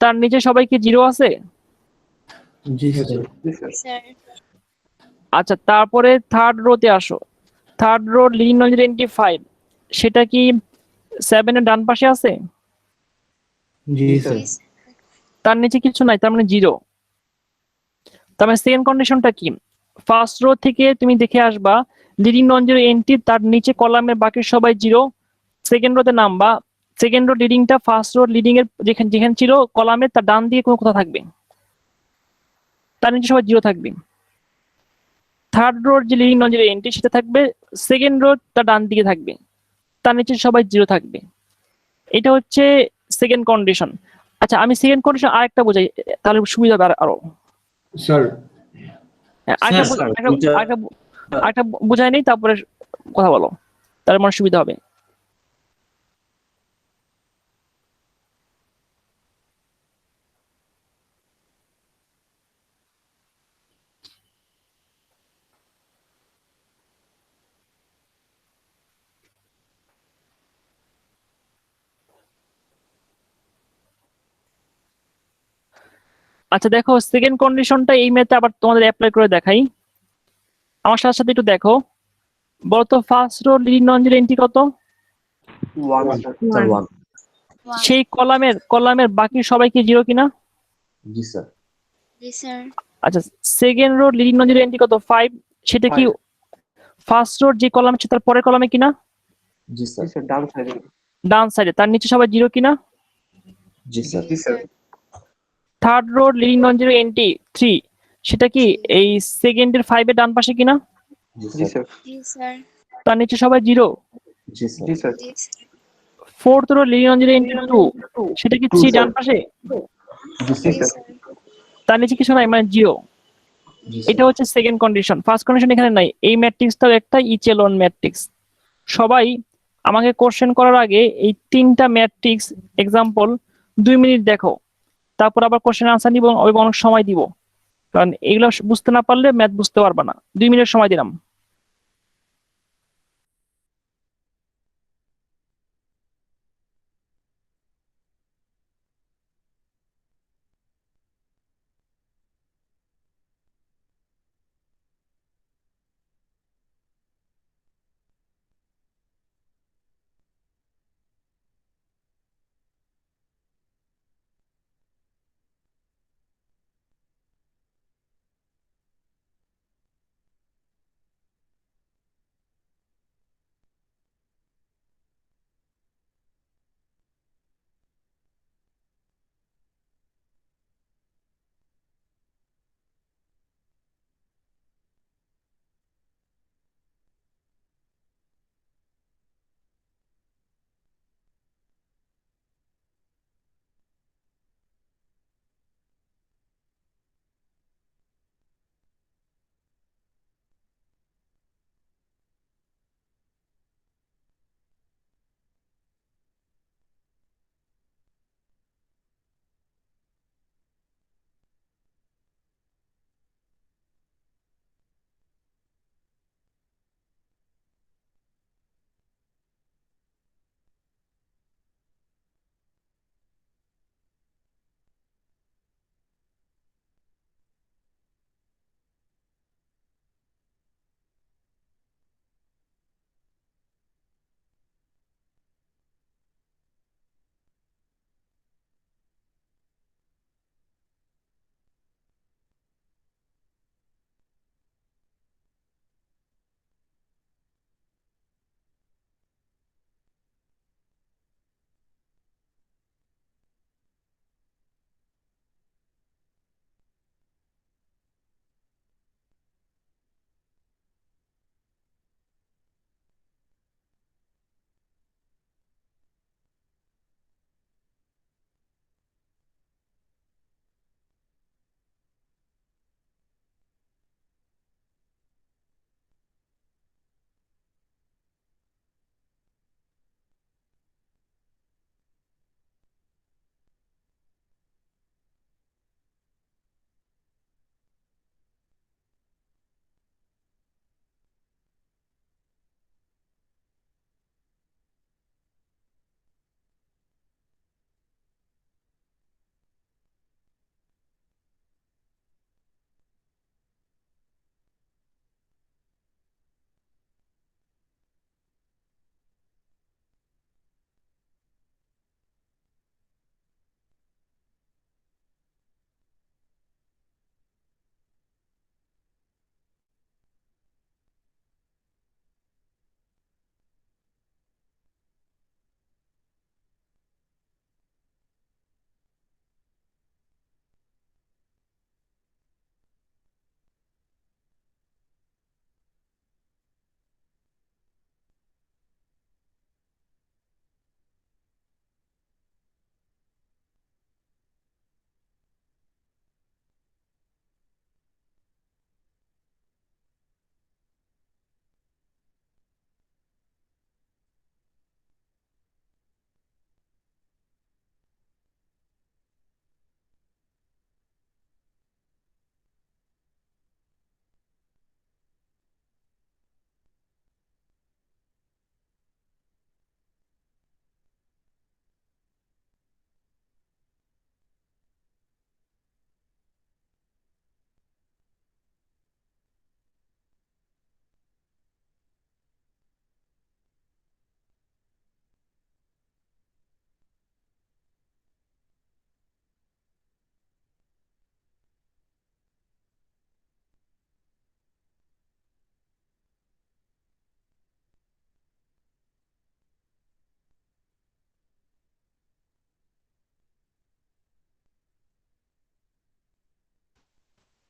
তার নিচে সবাই কি জিরো আছে? জি স্যার। আচ্ছা, তারপরে থার্ড রোতে আসো। Third row leading non zero entry 5, সেটা কি 7 এর ডান পাশে আছে? জি স্যার। তার নিচে কিছু নাই, তার মানে জিরো। তার মানে সেকেন্ড কন্ডিশনটা কি? ফার্স্ট রো থেকে তুমি দেখে আসবা লিডিং নন জিরো এন্ট্রি, তার নিচে কলামের বাকি সবাই জিরো। সেকেন্ড রোতে নামবা, সেকেন্ড রো লিডিংটা ফার্স্ট রো লিডিং এর যেখানে যেখানে ছিল কলামের তার ডান দিকে কোনো কোথাও থাকবে, তার নিচে সবাই জিরো থাকবে। থার্ড রোর যে লিডিং নন জিরো এন্ট্রি সেটা থাকবে সেকেন্ড রো তার ডান দিকে থাকবে, তার নিচে সবাই জিরো থাকবে। এটা হচ্ছে সেকেন্ড কন্ডিশন। আচ্ছা, আমি সেকেন্ড কন্ডিশন আরেকটা বোঝাই, তাহলে সুবিধা হবে আরো। স্যার আরেকটা স্যার, আরেকটা বোঝাই নেই, তারপরে কথা বলো, তাহলে আমার সুবিধা হবে। আচ্ছা দেখো, সেকেন্ড কন্ডিশনটা এই ম্যাথে আবার তোমাদের অ্যাপ্লাই করে দেখাই। আমার সাথে সাথে একটু দেখো, বলতো first row leading non zero entry কত? স্যার 1। সেই কলামের বাকি সবাই কি জিরো কিনা? জি স্যার। আচ্ছা, second row leading non zero entry কত? 5, সেটা কি ফার্স্ট রোর যে কলাম আছে তার পরের কলামে কিনা? জি স্যার। ডান সাইডে, তার নিচে সবাই জিরো কিনা? জি sir. Third row leading non zero entry 3, সেটা কি এই সেকেন্ডের 5 এর ডান পাশে কিনা? জি স্যার। তার নিচে সবাই জিরো। জি sir. Fourth row leading non zero entry 2, সেটা কি 3 ডান পাশে? জি স্যার। তার নিচে কিছু নাই, মানে জিরো। জি এটা হচ্ছে সেকেন্ড কন্ডিশন। ফার্স্ট কন্ডিশন এখানে নাই। এই ম্যাট্রিক্সটাও একটা ইচেলন ম্যাট্রিক্স। সবাই আমাকে কোশ্চেন করার আগে এই তিনটা ম্যাট্রিক্স এক্সাম্পল 2 মিনিট দেখো, তারপর আবার কোশ্চেন আনসার নিব, অনেক সময় দিব, কারণ এগুলো বুঝতে না পারলে ম্যাথ বুঝতে পারবে না। 2 মিনিট সময় দিলাম।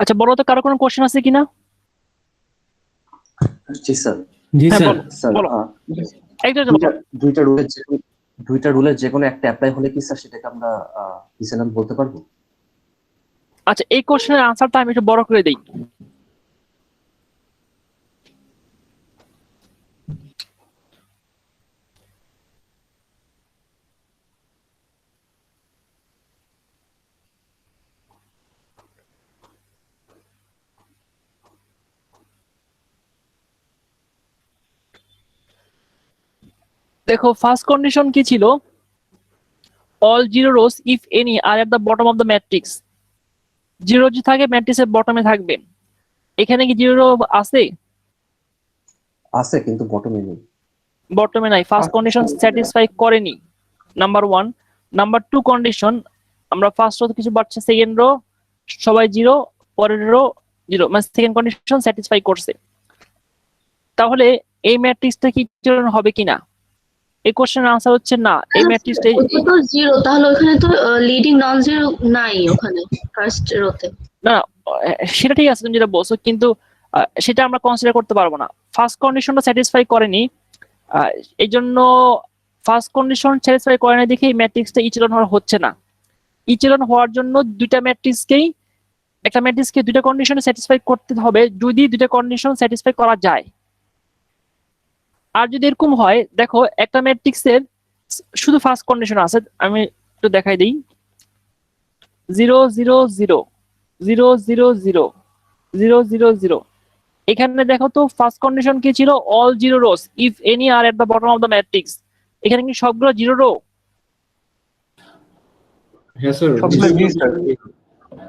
আচ্ছা বলো তো কারো কোনো কোশ্চেন আছে কিনা? জি স্যার। জি হ্যাঁ স্যার। বলো স্যার বলো একটা দুইটা বলো। দুইটা রুলের যে কোনো একটা অ্যাপ্লাই হলে কি স্যার সেটাকে আমরা ডিসেন্ট বলতে পারবো? আচ্ছা এই কোশ্চেনের আনসারটা আমি একটু বড় করে দেই। দেখো ফার্স্ট কন্ডিশন কি ছিল? All zero rows if any are at the bottom of the matrix. Zero যে থাকে ম্যাট্রিক্সের বটমে থাকবে। এখানে কি জিরো রো আছে? আছে কিন্তু বটমে নেই। বটমে নাই, ফার্স্ট কন্ডিশন স্যাটিসফাই করেনি, number one. Number two condition, আমরা ফার্স্ট রো কিছু পাচ্ছি, সেকেন্ড রো সবাই জিরো, পরের রো জিরো, মানে সেকেন্ড কন্ডিশন স্যাটিসফাই করছে। তাহলে এই ম্যাট্রিক্সটা কি ইটারন হবে কিনা? এই কোশ্চেনের আনসার হচ্ছে না। এই ম্যাট্রিক্সটা ওটা তো জিরো, তাহলে ওখানে তো লিডিং নন জিরো নাই ওখানে ফার্স্ট রোতে। না, সেটা ঠিক আছে তুমি যেটা বলছো, কিন্তু সেটা আমরা কনসিডার করতে পারবো না। ফার্স্ট কন্ডিশনটা স্যাটিসফাই করেনি, এই জন্য ফার্স্ট কন্ডিশন স্যাটিসফাই করে না দেখে এই ম্যাট্রিক্সটা ইচেলন হচ্ছে না। ইচেলন হওয়ার জন্য দুইটা ম্যাট্রিক্সকেই, একটা ম্যাট্রিক্সকে দুইটা কন্ডিশনে স্যাটিসফাই করতে হবে যদি দুইটা কন্ডিশন স্যাটিসফাই করা যায়। আর যদি এরকম হয়, দেখো একটা ম্যাট্রিক্সের শুধু ফার্স্ট কন্ডিশন আছে, আমি একটু দেখাই দিই। 0 0 0 0 0 0 0 0 0। এখানে দেখো তো ফার্স্ট কন্ডিশন কি ছিল? All zero rows if any are at the bottom of the matrix. এখানে কি সবগুলো জিরো রো? হ্যাঁ স্যার। সবগুলো জি স্যার।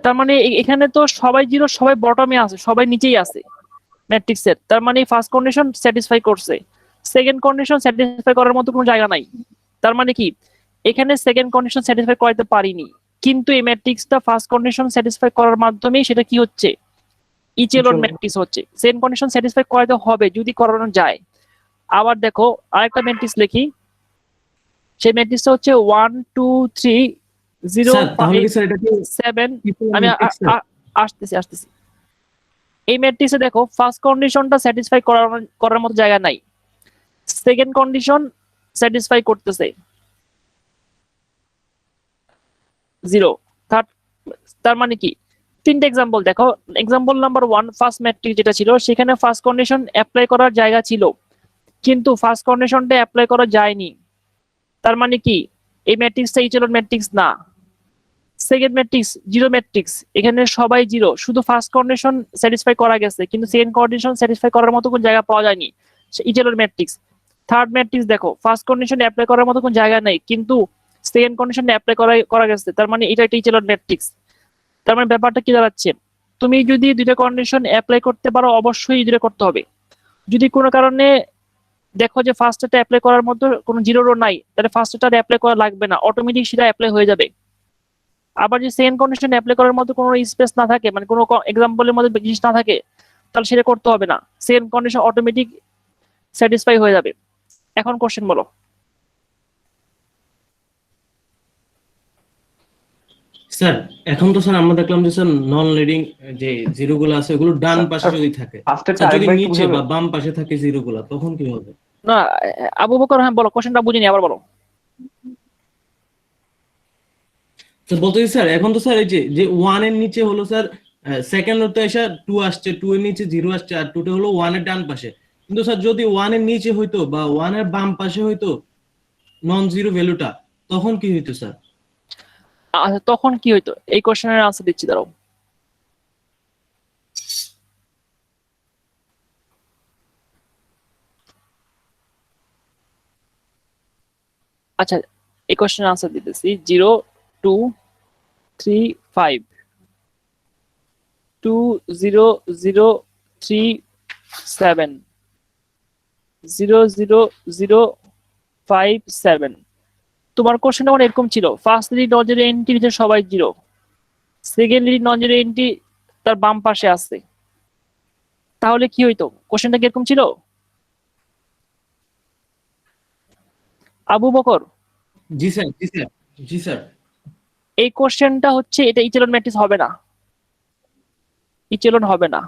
তার মানে এখানে তো সবাই জিরো, সবাই বটমে আছে, সবাই নিচেই আছে ম্যাট্রিক্সের। তার মানে ফার্স্ট কন্ডিশন স্যাটিসফাই করছে, সেকেন্ড কন্ডিশন স্যাটিসফাই করার মতো কোনো জায়গা নাই। তার মানে কি এখানে সেকেন্ড কন্ডিশন স্যাটিসফাই করাতে পারিনি, কিন্তু এই ম্যাট্রিক্সটা ফার্স্ট কন্ডিশন স্যাটিসফাই করার মাধ্যমে সেটা কি হচ্ছে? ইচেলন ম্যাট্রিক্স হচ্ছে। সেকেন্ড কন্ডিশন স্যাটিসফাই করাতে হবে যদি করানো যায়। আবার দেখো আরেকটা ম্যাট্রিক্স লিখি, সেই ম্যাট্রিক্সটা হচ্ছে 1 2 3 0 স্যার তাহলে কি 5 স্যার এটা কি 7। equivalent আমি matrix, স্যার? আসতেছি। এই ম্যাট্রিক্সে দেখো ফার্স্ট কন্ডিশনটা স্যাটিসফাই করার মতো জায়গা নাই, সেকেন্ড কন্ডিশন স্যাটিসফাই করতেছে, জিরো। থার্ড, তার মানে কি তিনটা এক্সাম্পল দেখো। Example number one, first matrix যেটা ছিল সেখানে ফার্স্ট কন্ডিশন অ্যাপ্লাই করার জায়গা ছিল, কিন্তু ফার্স্ট কন্ডিশনটা অ্যাপ্লাই করা যায়নি। তার মানে কি এই ম্যাট্রিক্সটা ইচেলন ম্যাট্রিক্স না। সেকেন্ড ম্যাট্রিক্স জিরো ম্যাট্রিক্স, এখানে সবাই জিরো, শুধু ফার্স্ট কন্ডিশন স্যাটিসফাই করা গেছে কিন্তু সেকেন্ড কন্ডিশন স্যাটিসফাই করার মতো কোন জায়গা পাওয়া যায়নি, ইচেলন ম্যাট্রিক্স। থার্ড ম্যাট্রিক্স দেখো ফার্স্ট কন্ডিশন অ্যাপ্লাই করার মতো কোন জায়গা নেই, কিন্তু সেকেন্ড কন্ডিশন অ্যাপ্লাই করা গেছে, তার মানে এটা একটা ইচেলন ম্যাট্রিক্স। তার মানে ব্যাপারটা কি দাঁড়াচ্ছে? তুমি যদি দুইটা কন্ডিশন অ্যাপ্লাই করতে পারো অবশ্যই দুইটা করতে হবে। যদি কোনো কারণে দেখো যে ফার্স্টটা অ্যাপ্লাই করার মতো কোনো জিরো রো নাই, তাহলে ফার্স্টটা অ্যাপ্লাই করা লাগবে না, অটোমেটিক সেটা অ্যাপ্লাই হয়ে যাবে। আবার যদি সেকেন্ড কন্ডিশন অ্যাপ্লাই করার মতো কোনো স্পেস না থাকে, মানে কোনো এক্সাম্পলের মধ্যে জিনিস না থাকে, তাহলে সেটা করতে হবে না, সেকেন্ড কন্ডিশন অটোমেটিক স্যাটিসফাই হয়ে যাবে। এখন কোশ্চেন বলো। স্যার এখন তো স্যার আমরা দেখলাম যে স্যার নন লিডিং যে জিরো গুলো আছে ওগুলো ডান স্যার, পাশে যদি থাকে, ফার্স্টেরটা স্যার যদি আরেকবার একটু নিচে বুঝাবেন? বা বাম পাশে থাকে জিরো গুলা তখন কি হবে? না আবু বকর, হ্যাঁ বলো, কোশ্চেনটা বুঝিনি, আবার বলো। তো বলতেছি স্যার এখন তো স্যার এই যে যে ওয়ান এর নিচে হলো স্যার সেকেন্ড রোতে এসে টু আসছে, টু এর নিচে জিরো আসছে, আর টুটা হলো ওয়ান এর ডান পাশে। কিন্তু স্যার যদি ওয়ান এর নিচে হইতো বা ওয়ান এর বাম পাশে হইতো নন জিরো ভ্যালুটা, তখন কি হইতো স্যার? আচ্ছা তখন কি হইতো, এই কোশ্চেনের আনসার দিচ্ছি, দাঁড়াও। আচ্ছা এই কোশ্চেনের আনসার দিতেছি। 0 2 3 5 2 0 0 3 7 0 0 0 5 7। তোমার কোশ্চেনটা মানে এরকম ছিল, ফার্স্ট লিড নন জিরো এন্ট্রি নিচে সবাই জিরো, সেকেন্ড লিড নন জিরো এন্ট্রি তার বাম পাশে আছে, তাহলে কি হইতো? কোশ্চেনটা কি এরকম ছিল আবু বকর? জি স্যার, জি স্যার, জি স্যার। এই কোশ্চেনটা হচ্ছে, এটা ইচেলন ম্যাট্রিক্স হবে না। ইচেলন হবে না।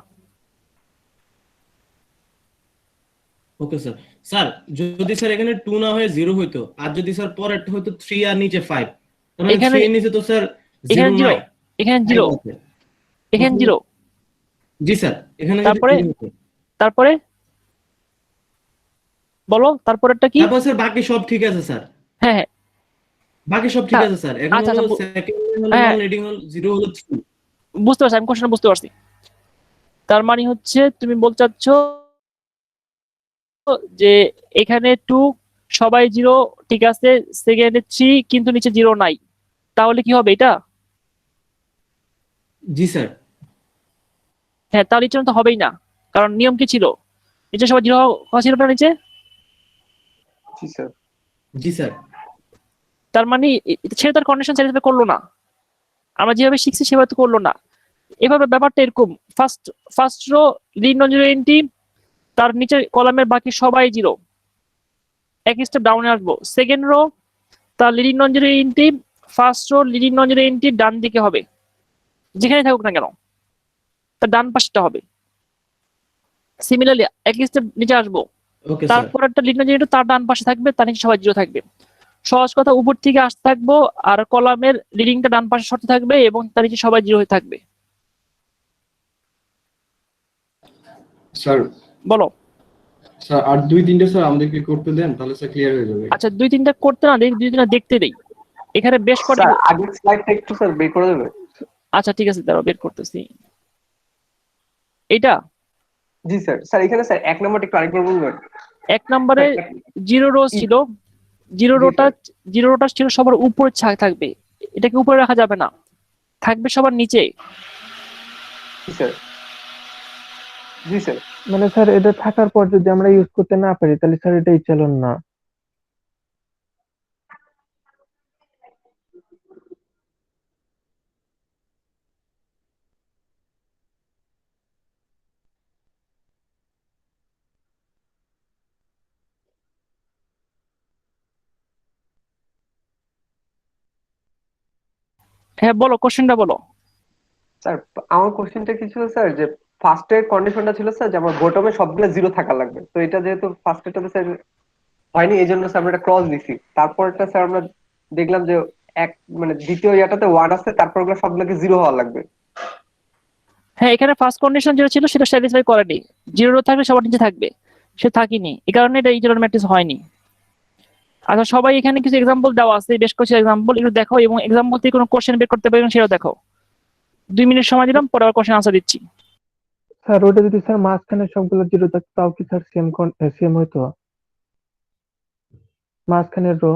Okay sir. স্যার যদি স্যার এখানে 2 না হয়ে 0 হইতো, আর যদি স্যার পরেরটা হইতো 3 আর নিচে 5, তার মানে এখানে 3 এর নিচে তো স্যার এখানে 0 জিরো, নাই, এখানে 5 জিরো, আছে। এখানে তখন- জিরো, জি স্যার, এখানে যদি তারপরে 0 হতো, তারপরে বলো তারপরেরটা কি? তারপর স্যার বাকি সব ঠিক আছে স্যার, হ্যাঁ হ্যাঁ, বাকি সব ঠিক আছে স্যার। এখন আচ্ছা হলো আচ্ছা, সেকেন্ড হলো হ্যাঁ নন লিডিং হলো 0 হলো 3। বুঝতে পারছি, আমি কোশ্চেনটা বুঝতে পারছি। তার মানে হচ্ছে তুমি বলতে চাচ্ছ যে এখানে 2 সবাই 0, ঠিক আছে, সেকেন্ডে 3 কিন্তু নিচে 0 নাই, তাহলে কি হবে এটা? জি স্যার। হ্যাঁ, তাহলে ইচেলন তো হবেই না, কারণ নিয়ম কি ছিল, নিচে সবাই 0 হওয়া ছিল না নিচে। জি স্যার। জি স্যার। তার মানে সে তার কন্ডিশন স্যাটিসফাই করলো না, আমরা যেভাবে শিখছি সেভাবে তো করলো না। এভাবে ব্যাপারটা এরকম, ফার্স্ট ফার্স্ট রো লিড নন জিরো এন্ট্রি, তার নিচে কলামের বাকি সবাই 0, এক স্টেপ ডাউনে আসবো। সেকেন্ড রো তার leading non zero entry, first row leading non zero entry ডান দিকে হবে, যেখানে থাকুক না কেন তার ডান পাশটা হবে। সিমিলারলি এক স্টেপ নিচে আসবো, ওকে স্যার। তারপর একটা লিড নন জিরো তার ডান পাশে থাকবে, তার নিচে সবাই 0 থাকবে। সহজ কথা, উপর থেকে আসতে থাকবো আর কলামের লিডিংটা ডান পাশে সরতে থাকবে এবং তার নিচে সবাই 0 হয়ে থাকবে। স্যার বলো। স্যার আর 2-3টা স্যার আমাদেরকে করতে দেন, তাহলে স্যার ক্লিয়ার হয়ে যাবে। আচ্ছা, 2-3টা করতে না দেই, 2-3টা দেখতে দেই, এখানে বেশ কটি। স্যার আগের স্লাইডটা একটু স্যার বের করে দেবে? আচ্ছা ঠিক আছে, দাঁড়াও বের করতেছি। এইটা জি স্যার। স্যার এখানে স্যার 1 নম্বরটা একটু আরেকবার বলবেন? 1 নম্বরে 0 রো ছিল, 0 জি রোটা স্যার। 0 রোটা ছিল সবার উপরে থাকবে, এটাকে উপরে রাখা যাবে না, থাকবে সবার নিচে। জি স্যার। জি স্যার। মানে স্যার এটা থাকার পর যদি আমরা ইউজ করতে না পারি তাহলে স্যার এটাই চলন না। হ্যাঁ বলো, কোশ্চেনটা বলো। স্যার আমার কোশ্চেনটা কি ছিল স্যার, যে ফার্স্টের কন্ডিশনটা ছিল স্যার যে আমার বটমে সবগুলো জিরো থাকা লাগবে, তো এটা যেহেতু ফার্স্টেরটাতে স্যার হয়নি, এই জন্য স্যার আমরা একটা ক্রস দিছি। তারপরটা স্যার আমরা দেখলাম যে এক মানে দ্বিতীয় ইয়াটাতে 1 আছে, তারপর ওগুলো সবগুলোকে জিরো হওয়া লাগবে। হ্যাঁ, এখানে ফার্স্ট কন্ডিশন যেটা ছিল সেটা স্যাটিসফাই করেনি, 0 রো থাকলে সবার নিচে থাকবে, সে থাকেনি, এই কারণে এটা ইটারনাল ম্যাট্রিক্স হয়নি। আচ্ছা, সবাই এখানে কিছু এক্সাম্পল দেওয়া আছে, বেশ কিছু এক্সাম্পল একটু দেখো, এবং এক্সাম্পল থেকে কোনো কোশ্চেন বের করতে পারবেন সেটাও দেখো। 2 মিনিট সময় দিলাম, পরে আবার কোশ্চেন আনসার দিচ্ছি। স্যার ওটা যদি স্যার মাঝখানে সবগুলো জিরো থাকতো তাও কি স্যার সেম হইতো? মাঝখানের রো।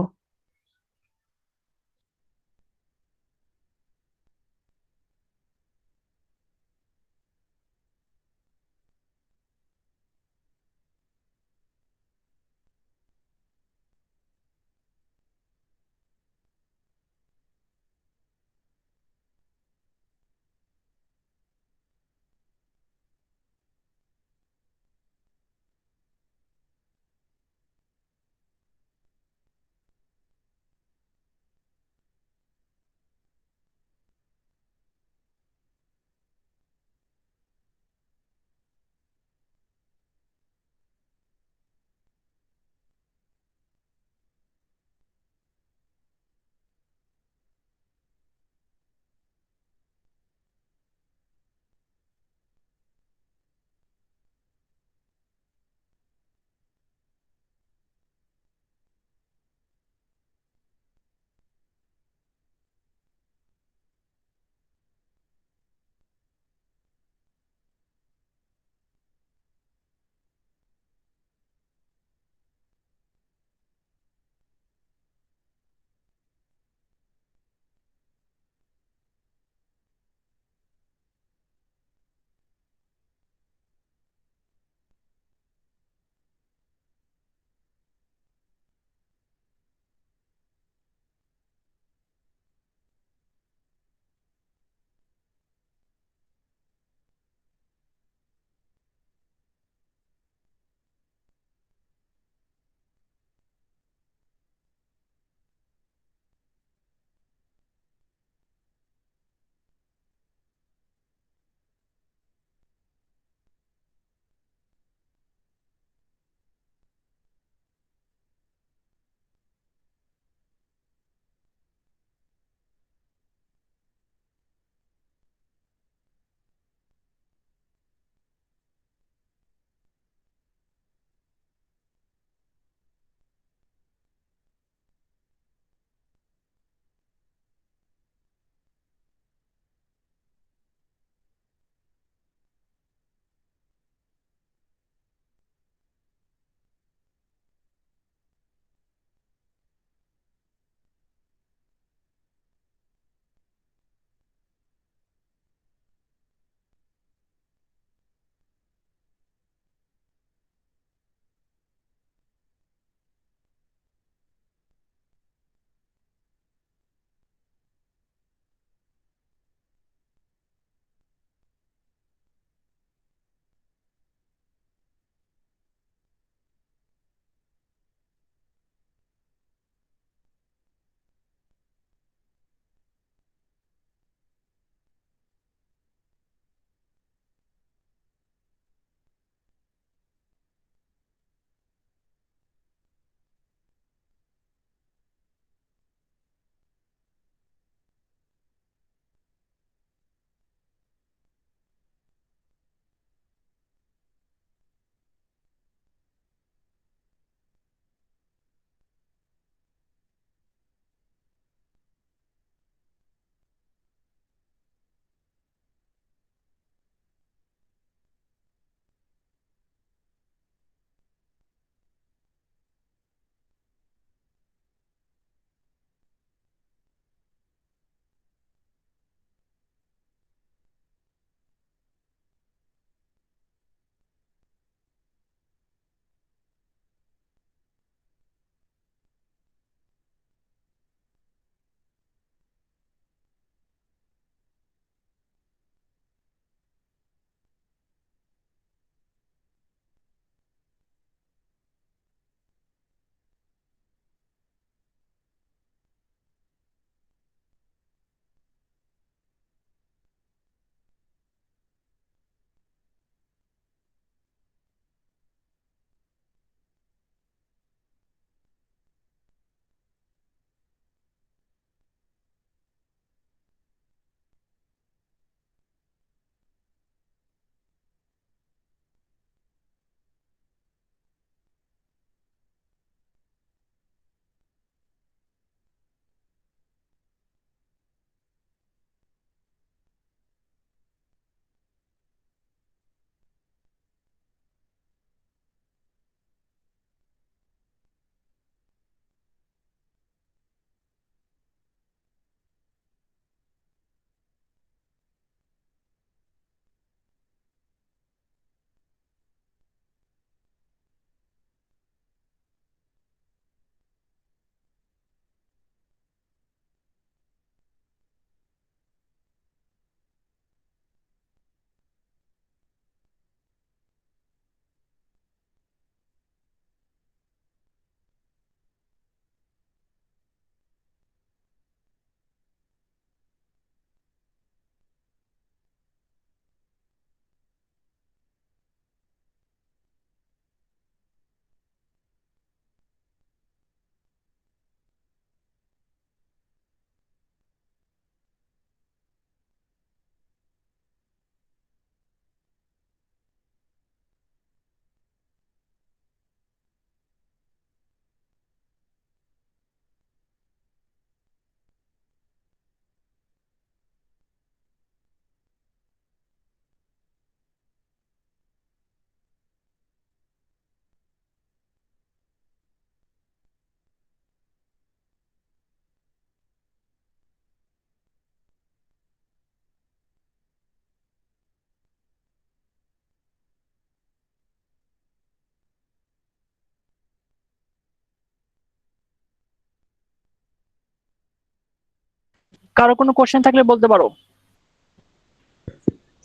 কারো কোনো কোশ্চেন থাকলে বলতে পারো।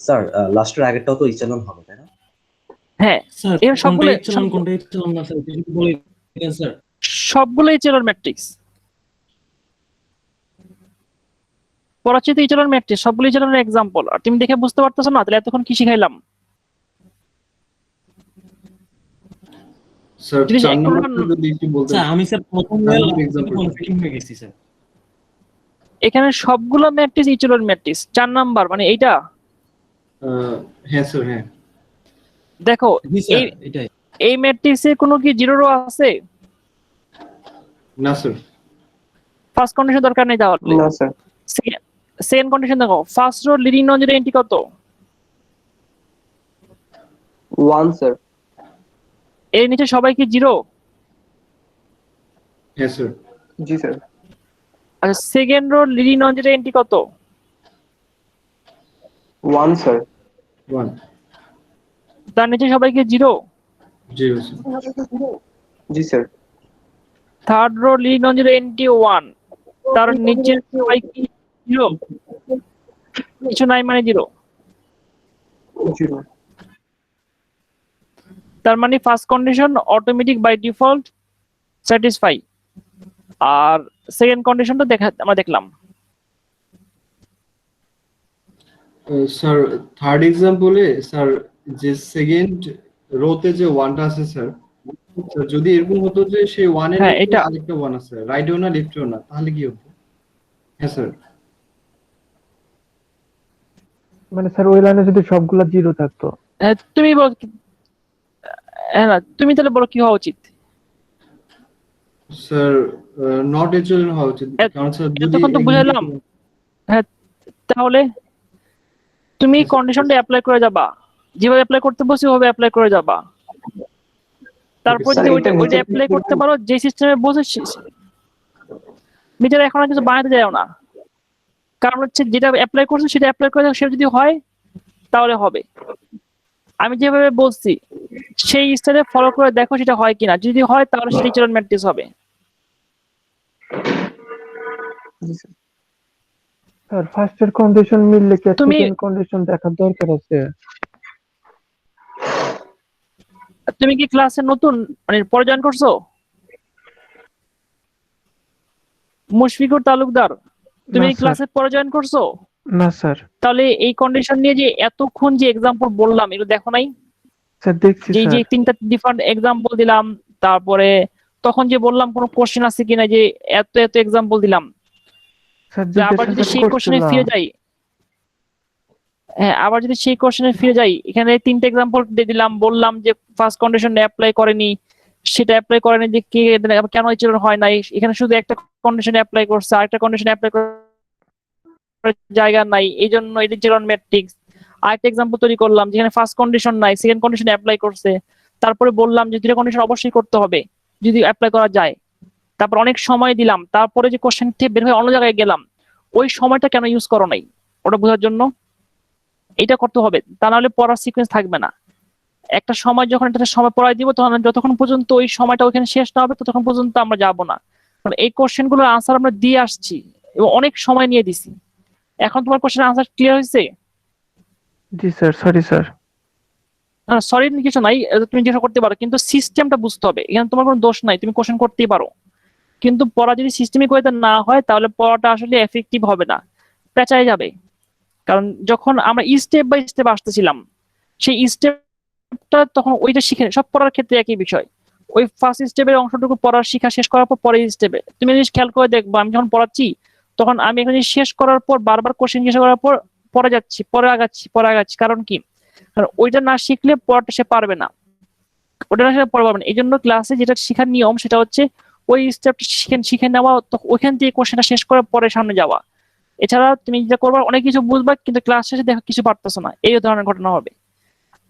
স্যার লাস্টের আগেরটাও তো ইচেলন হবে তাই না? হ্যাঁ, স্যার এর কোনটা ইচ্ছালাম কোনটা ইচ্ছালাম না স্যার কিছু বলে দিন স্যার। সবগুলোই ইচেলন ম্যাট্রিক্স। পরাচিত ইচেলন ম্যাট্রিক্স সবগুলো ইচেলনের এক্সাম্পল। আর তুমি দেখে বুঝতে পারতেছো না, তাহলে এতক্ষণ কি শিখাইলাম? স্যার জিনিস 4 একটু নম্বরটা যদি একটু বলতেন। স্যার আমি স্যার প্রথম তাহলে লাস্ট example কনফিউজিং হয়ে গেছি স্যার। এখানে সবগুলো ম্যাট্রিক্স ইচেলন ম্যাট্রিক্স। 4 নাম্বার মানে এইটা হ্যাঁ স্যার, হ্যাঁ। দেখো, জি স্যার এই এটাই। এই ম্যাট্রিক্সে কোনো কি জিরো রো আছে? না স্যার। ফার্স্ট কন্ডিশন দরকার নেই তাহলে। না স্যার। সেকেন্ড কন্ডিশন দেখো, first row leading non zero entry কত? 1 স্যার। এর নিচে সবাই কি জিরো? হ্যাঁ স্যার। জি স্যার। আচ্ছা, second row leading non zero entry কত? 1 স্যার। 1 তার নিচে সবাই কি জিরো? 0 স্যার। জি sir. Third row leading non zero entry 1, তার নিচে সবাই কি জিরো? কিছু নাই মানে জিরো। 0। তার মানে first condition automatic by default satisfy. আর সেকেন্ড কন্ডিশনটা আমরা দেখলাম। স্যার থার্ড এক্সাম্পলে স্যার যে সেকেন্ড রোতে যে 1টা আছে স্যার, স্যার যদি এরকম হতো যে সেই 1 এর হ্যাঁ, নিচে এটা আরেকটা 1 আছে, রাইটেও না লেফটেও না, তাহলে কি হতো? হ্যাঁ স্যার। মানে স্যার ওই লাইনে যদি সবগুলা জিরো থাকতো। তুমি বল। হ্যাঁ না, তুমি তাহলে বলো কি হওয়া উচিত? স্যার নট ইচেলন হওয়া উচিত, কারণ স্যার যদি এতক্ষণ তো বুঝাইলাম। হ্যাঁ, তাহলে তুমি কন্ডিশনটা অ্যাপ্লাই করে যাবা, যেভাবে অ্যাপ্লাই করতে বলছি ওভাবে অ্যাপ্লাই করে যাবা। তারপর স্যার, যদি এটা ওইটা নিচে অ্যাপ্লাই করতে পারো যে সিস্টেমে বসে, নিজেরা এখন আর কিছু বানাতে যাও না। কারণ হচ্ছে যেটা অ্যাপ্লাই করছো সেটা অ্যাপ্লাই করে দাও, সেটা যদি হয় তাহলে হবে। আমি যেভাবে বলছি সেই স্টাইলে ফলো করে দেখো সেটা হয় কিনা, যদি হয় তাহলে সেটা ইচেলন ম্যাট্রিক্স হবে। স্যার ফার্স্টের কন্ডিশন মিললে কি তুমি সেকেন্ড কন্ডিশন দেখার দরকার আছে? তুমি কি ক্লাসে নতুন মানে পরে জয়েন করছো? মুশফিকুর তালুকদার, তুমি না স্যার। ক্লাসে পরে জয়েন করছো? না স্যার। তাহলে এই কন্ডিশন নিয়ে যে এতক্ষণ যে এক্সাম্পল বললাম এগুলো দেখো নাই? স্যার দেখছি যে যে স্যার। তিনটা ডিফারেন্ট এক্সাম্পল দিলাম, তারপরে তখন যে বললাম কোনো কোশ্চেন আছে কিনা, যে এত এত এক্সাম্পল দিলাম। স্যার তো আবার যদি সেই কোশ্চেনে ফিরে যাই, হ্যাঁ আবার যদি সেই কোশ্চেনে ফিরে যাই, এখানে তিনটা এক্সাম্পল দিয়ে দিলাম, বললাম যে ফার্স্ট কন্ডিশন অ্যাপ্লাই করেনি, সেটা অ্যাপ্লাই করেনি যে কেন ইচেলন হয় নাই। এখানে শুধু একটা কন্ডিশন অ্যাপ্লাই করছে, আরেকটা কন্ডিশন অ্যাপ্লাই করার জায়গা নাই, এই জন্য এটা ইচেলন ম্যাট্রিক্স। আরেকটা এক্সাম্পল তৈরি করলাম যেখানে ফার্স্ট কন্ডিশন নাই, সেকেন্ড কন্ডিশন অ্যাপ্লাই করছে। তারপরে বললাম যে দুটো কন্ডিশন অবশ্যই করতে হবে যদি অ্যাপ্লাই করা যায়। তারপর অনেক সময় দিলাম, তারপরে যে কোশ্চেন থেকে বের হয়ে অন্য জায়গায় গেলাম, ওই সময়টা কেন ইউজ করো নাই ওটা বোঝার জন্য এটা করতে হবে। তা নাহলে পড়ার সিকোয়েন্স থাকবে না। একটা সময় যখন একটা সময় পড়াই দিব, তখন যতক্ষণ পর্যন্ত ওই সময়টা ওইখানে শেষ না হবে ততক্ষণ পর্যন্ত আমরা যাব না। কারণ এই কোশ্চেন গুলোর আনসার আমরা দিয়ে আসছি এবং অনেক সময় নিয়ে দিছি। এখন তোমার কোশ্চেনের আনসার ক্লিয়ার হয়েছে? জি স্যার, সরি স্যার। সরি কিছু নাই, তুমি যেটা করতে পারো, কিন্তু সিস্টেমটা বুঝতে হবে। এখানে তোমার কোনো দোষ নাই, তুমি কোশ্চেন করতেই পারো, কিন্তু পড়া যদি সিস্টেমিক ওয়েতে না হয় তাহলে পড়াটা আসলে এফেক্টিভ হবে না, পেঁচায় যাবে। কারণ যখন আমরা স্টেপ বাই স্টেপ আসতেছিলাম, সেই স্টেপটা তখন ওইটা শিখে সব পড়ার ক্ষেত্রে একই বিষয়। ওই ফার্স্ট স্টেপের অংশটুকু পড়ার শিখা শেষ করার পর পরের স্টেপে তুমি জিনিস খেয়াল করে দেখবো, আমি যখন পড়াচ্ছি তখন আমি এখানে শেষ করার পর বারবার কোশ্চেন জিজ্ঞাসা করার পর পরে যাচ্ছি, পরে আগাচ্ছি। কারণ কি? কারণ ওইটা না শিখলে পড়াটা সে পারবে না, ওটা না শিখলে পড়া পারবে না। এই জন্য ক্লাসে যেটা শেখার নিয়ম সেটা হচ্ছে ওই স্টেপটা শিখে নেওয়া, ওইখান থেকে কোশ্চেনটা শেষ করার পরে সামনে যাওয়া। এছাড়া তুমি যেটা করবা অনেক কিছু বুঝবা কিন্তু ক্লাস শেষে দেখো কিছু পারতেছো না, এই ধরনের ঘটনা হবে।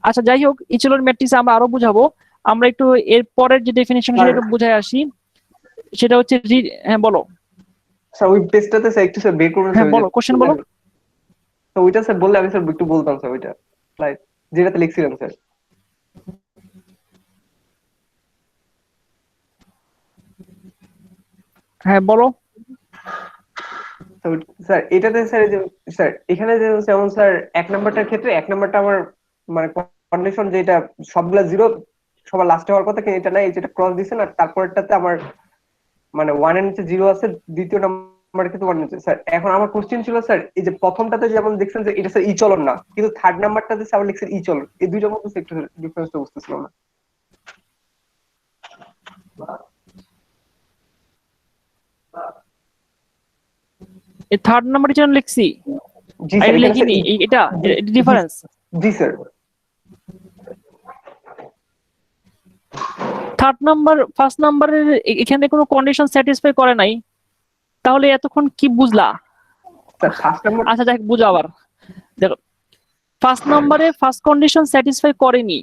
আচ্ছা যাই হোক, ইচেলন ম্যাট্রিক্স আমরা আরো বুঝাবো। আমরা একটু এর পরের যে ডেফিনিশন সেটা একটু বুঝাই আসি। সেটা হচ্ছে হ্যাঁ বলো। স্যার ওই পেজটাতে স্যার একটু স্যার বের করবেন হ্যাঁ স্যার। বলো, কোশ্চেন বলো। তো ওইটা স্যার বললে আমি স্যার একটু বলতাম স্যার, ওইটা লাইক যেটাতে লিখছিলেন স্যার। হ্যাঁ বলো। তো স্যার এটাতে স্যার এই যে স্যার এখানে যে যেমন স্যার 1 নাম্বারটার ক্ষেত্রে 1 নাম্বারটা আমার মানে কন্ডিশন যেটা সবগুলা জিরো সবার লাস্টে হওয়ার কথা কিন্তু এটা না, এই যেটা ক্রস দিছে না তারপরটাতে আমার মানে 1 এর নিচে 0 আছে, দ্বিতীয় নাম্বারে কিন্তু 1 নিচে। স্যার এখন আমার কোশ্চেন ছিল স্যার এই যে প্রথমটাতে যেমন দেখছেন যে এটা স্যার ই চলন না, কিন্তু থার্ড নাম্বারটাতে স্যার আবার লিখছেন ই চলন, এই দুইটার মধ্যে একটু ডিফারেন্সটা বুঝতেছিলাম না। এই থার্ড নাম্বার জন্য লিখছি, জি আই স্যার এখানে লিখিনি এটা ডিফারেন্স। জি স্যার থার্ড নাম্বার ফার্স্ট নাম্বারের এখানে কোনো কন্ডিশন স্যাটিসফাই করে নাই, তাহলে এতক্ষণ কি বুঝলা? স্যার ফার্স্ট নাম্বার আচ্ছা দেখ বুঝো আবার, দেখো ফার্স্ট নাম্বারে ফার্স্ট কন্ডিশন স্যাটিসফাই করেনি,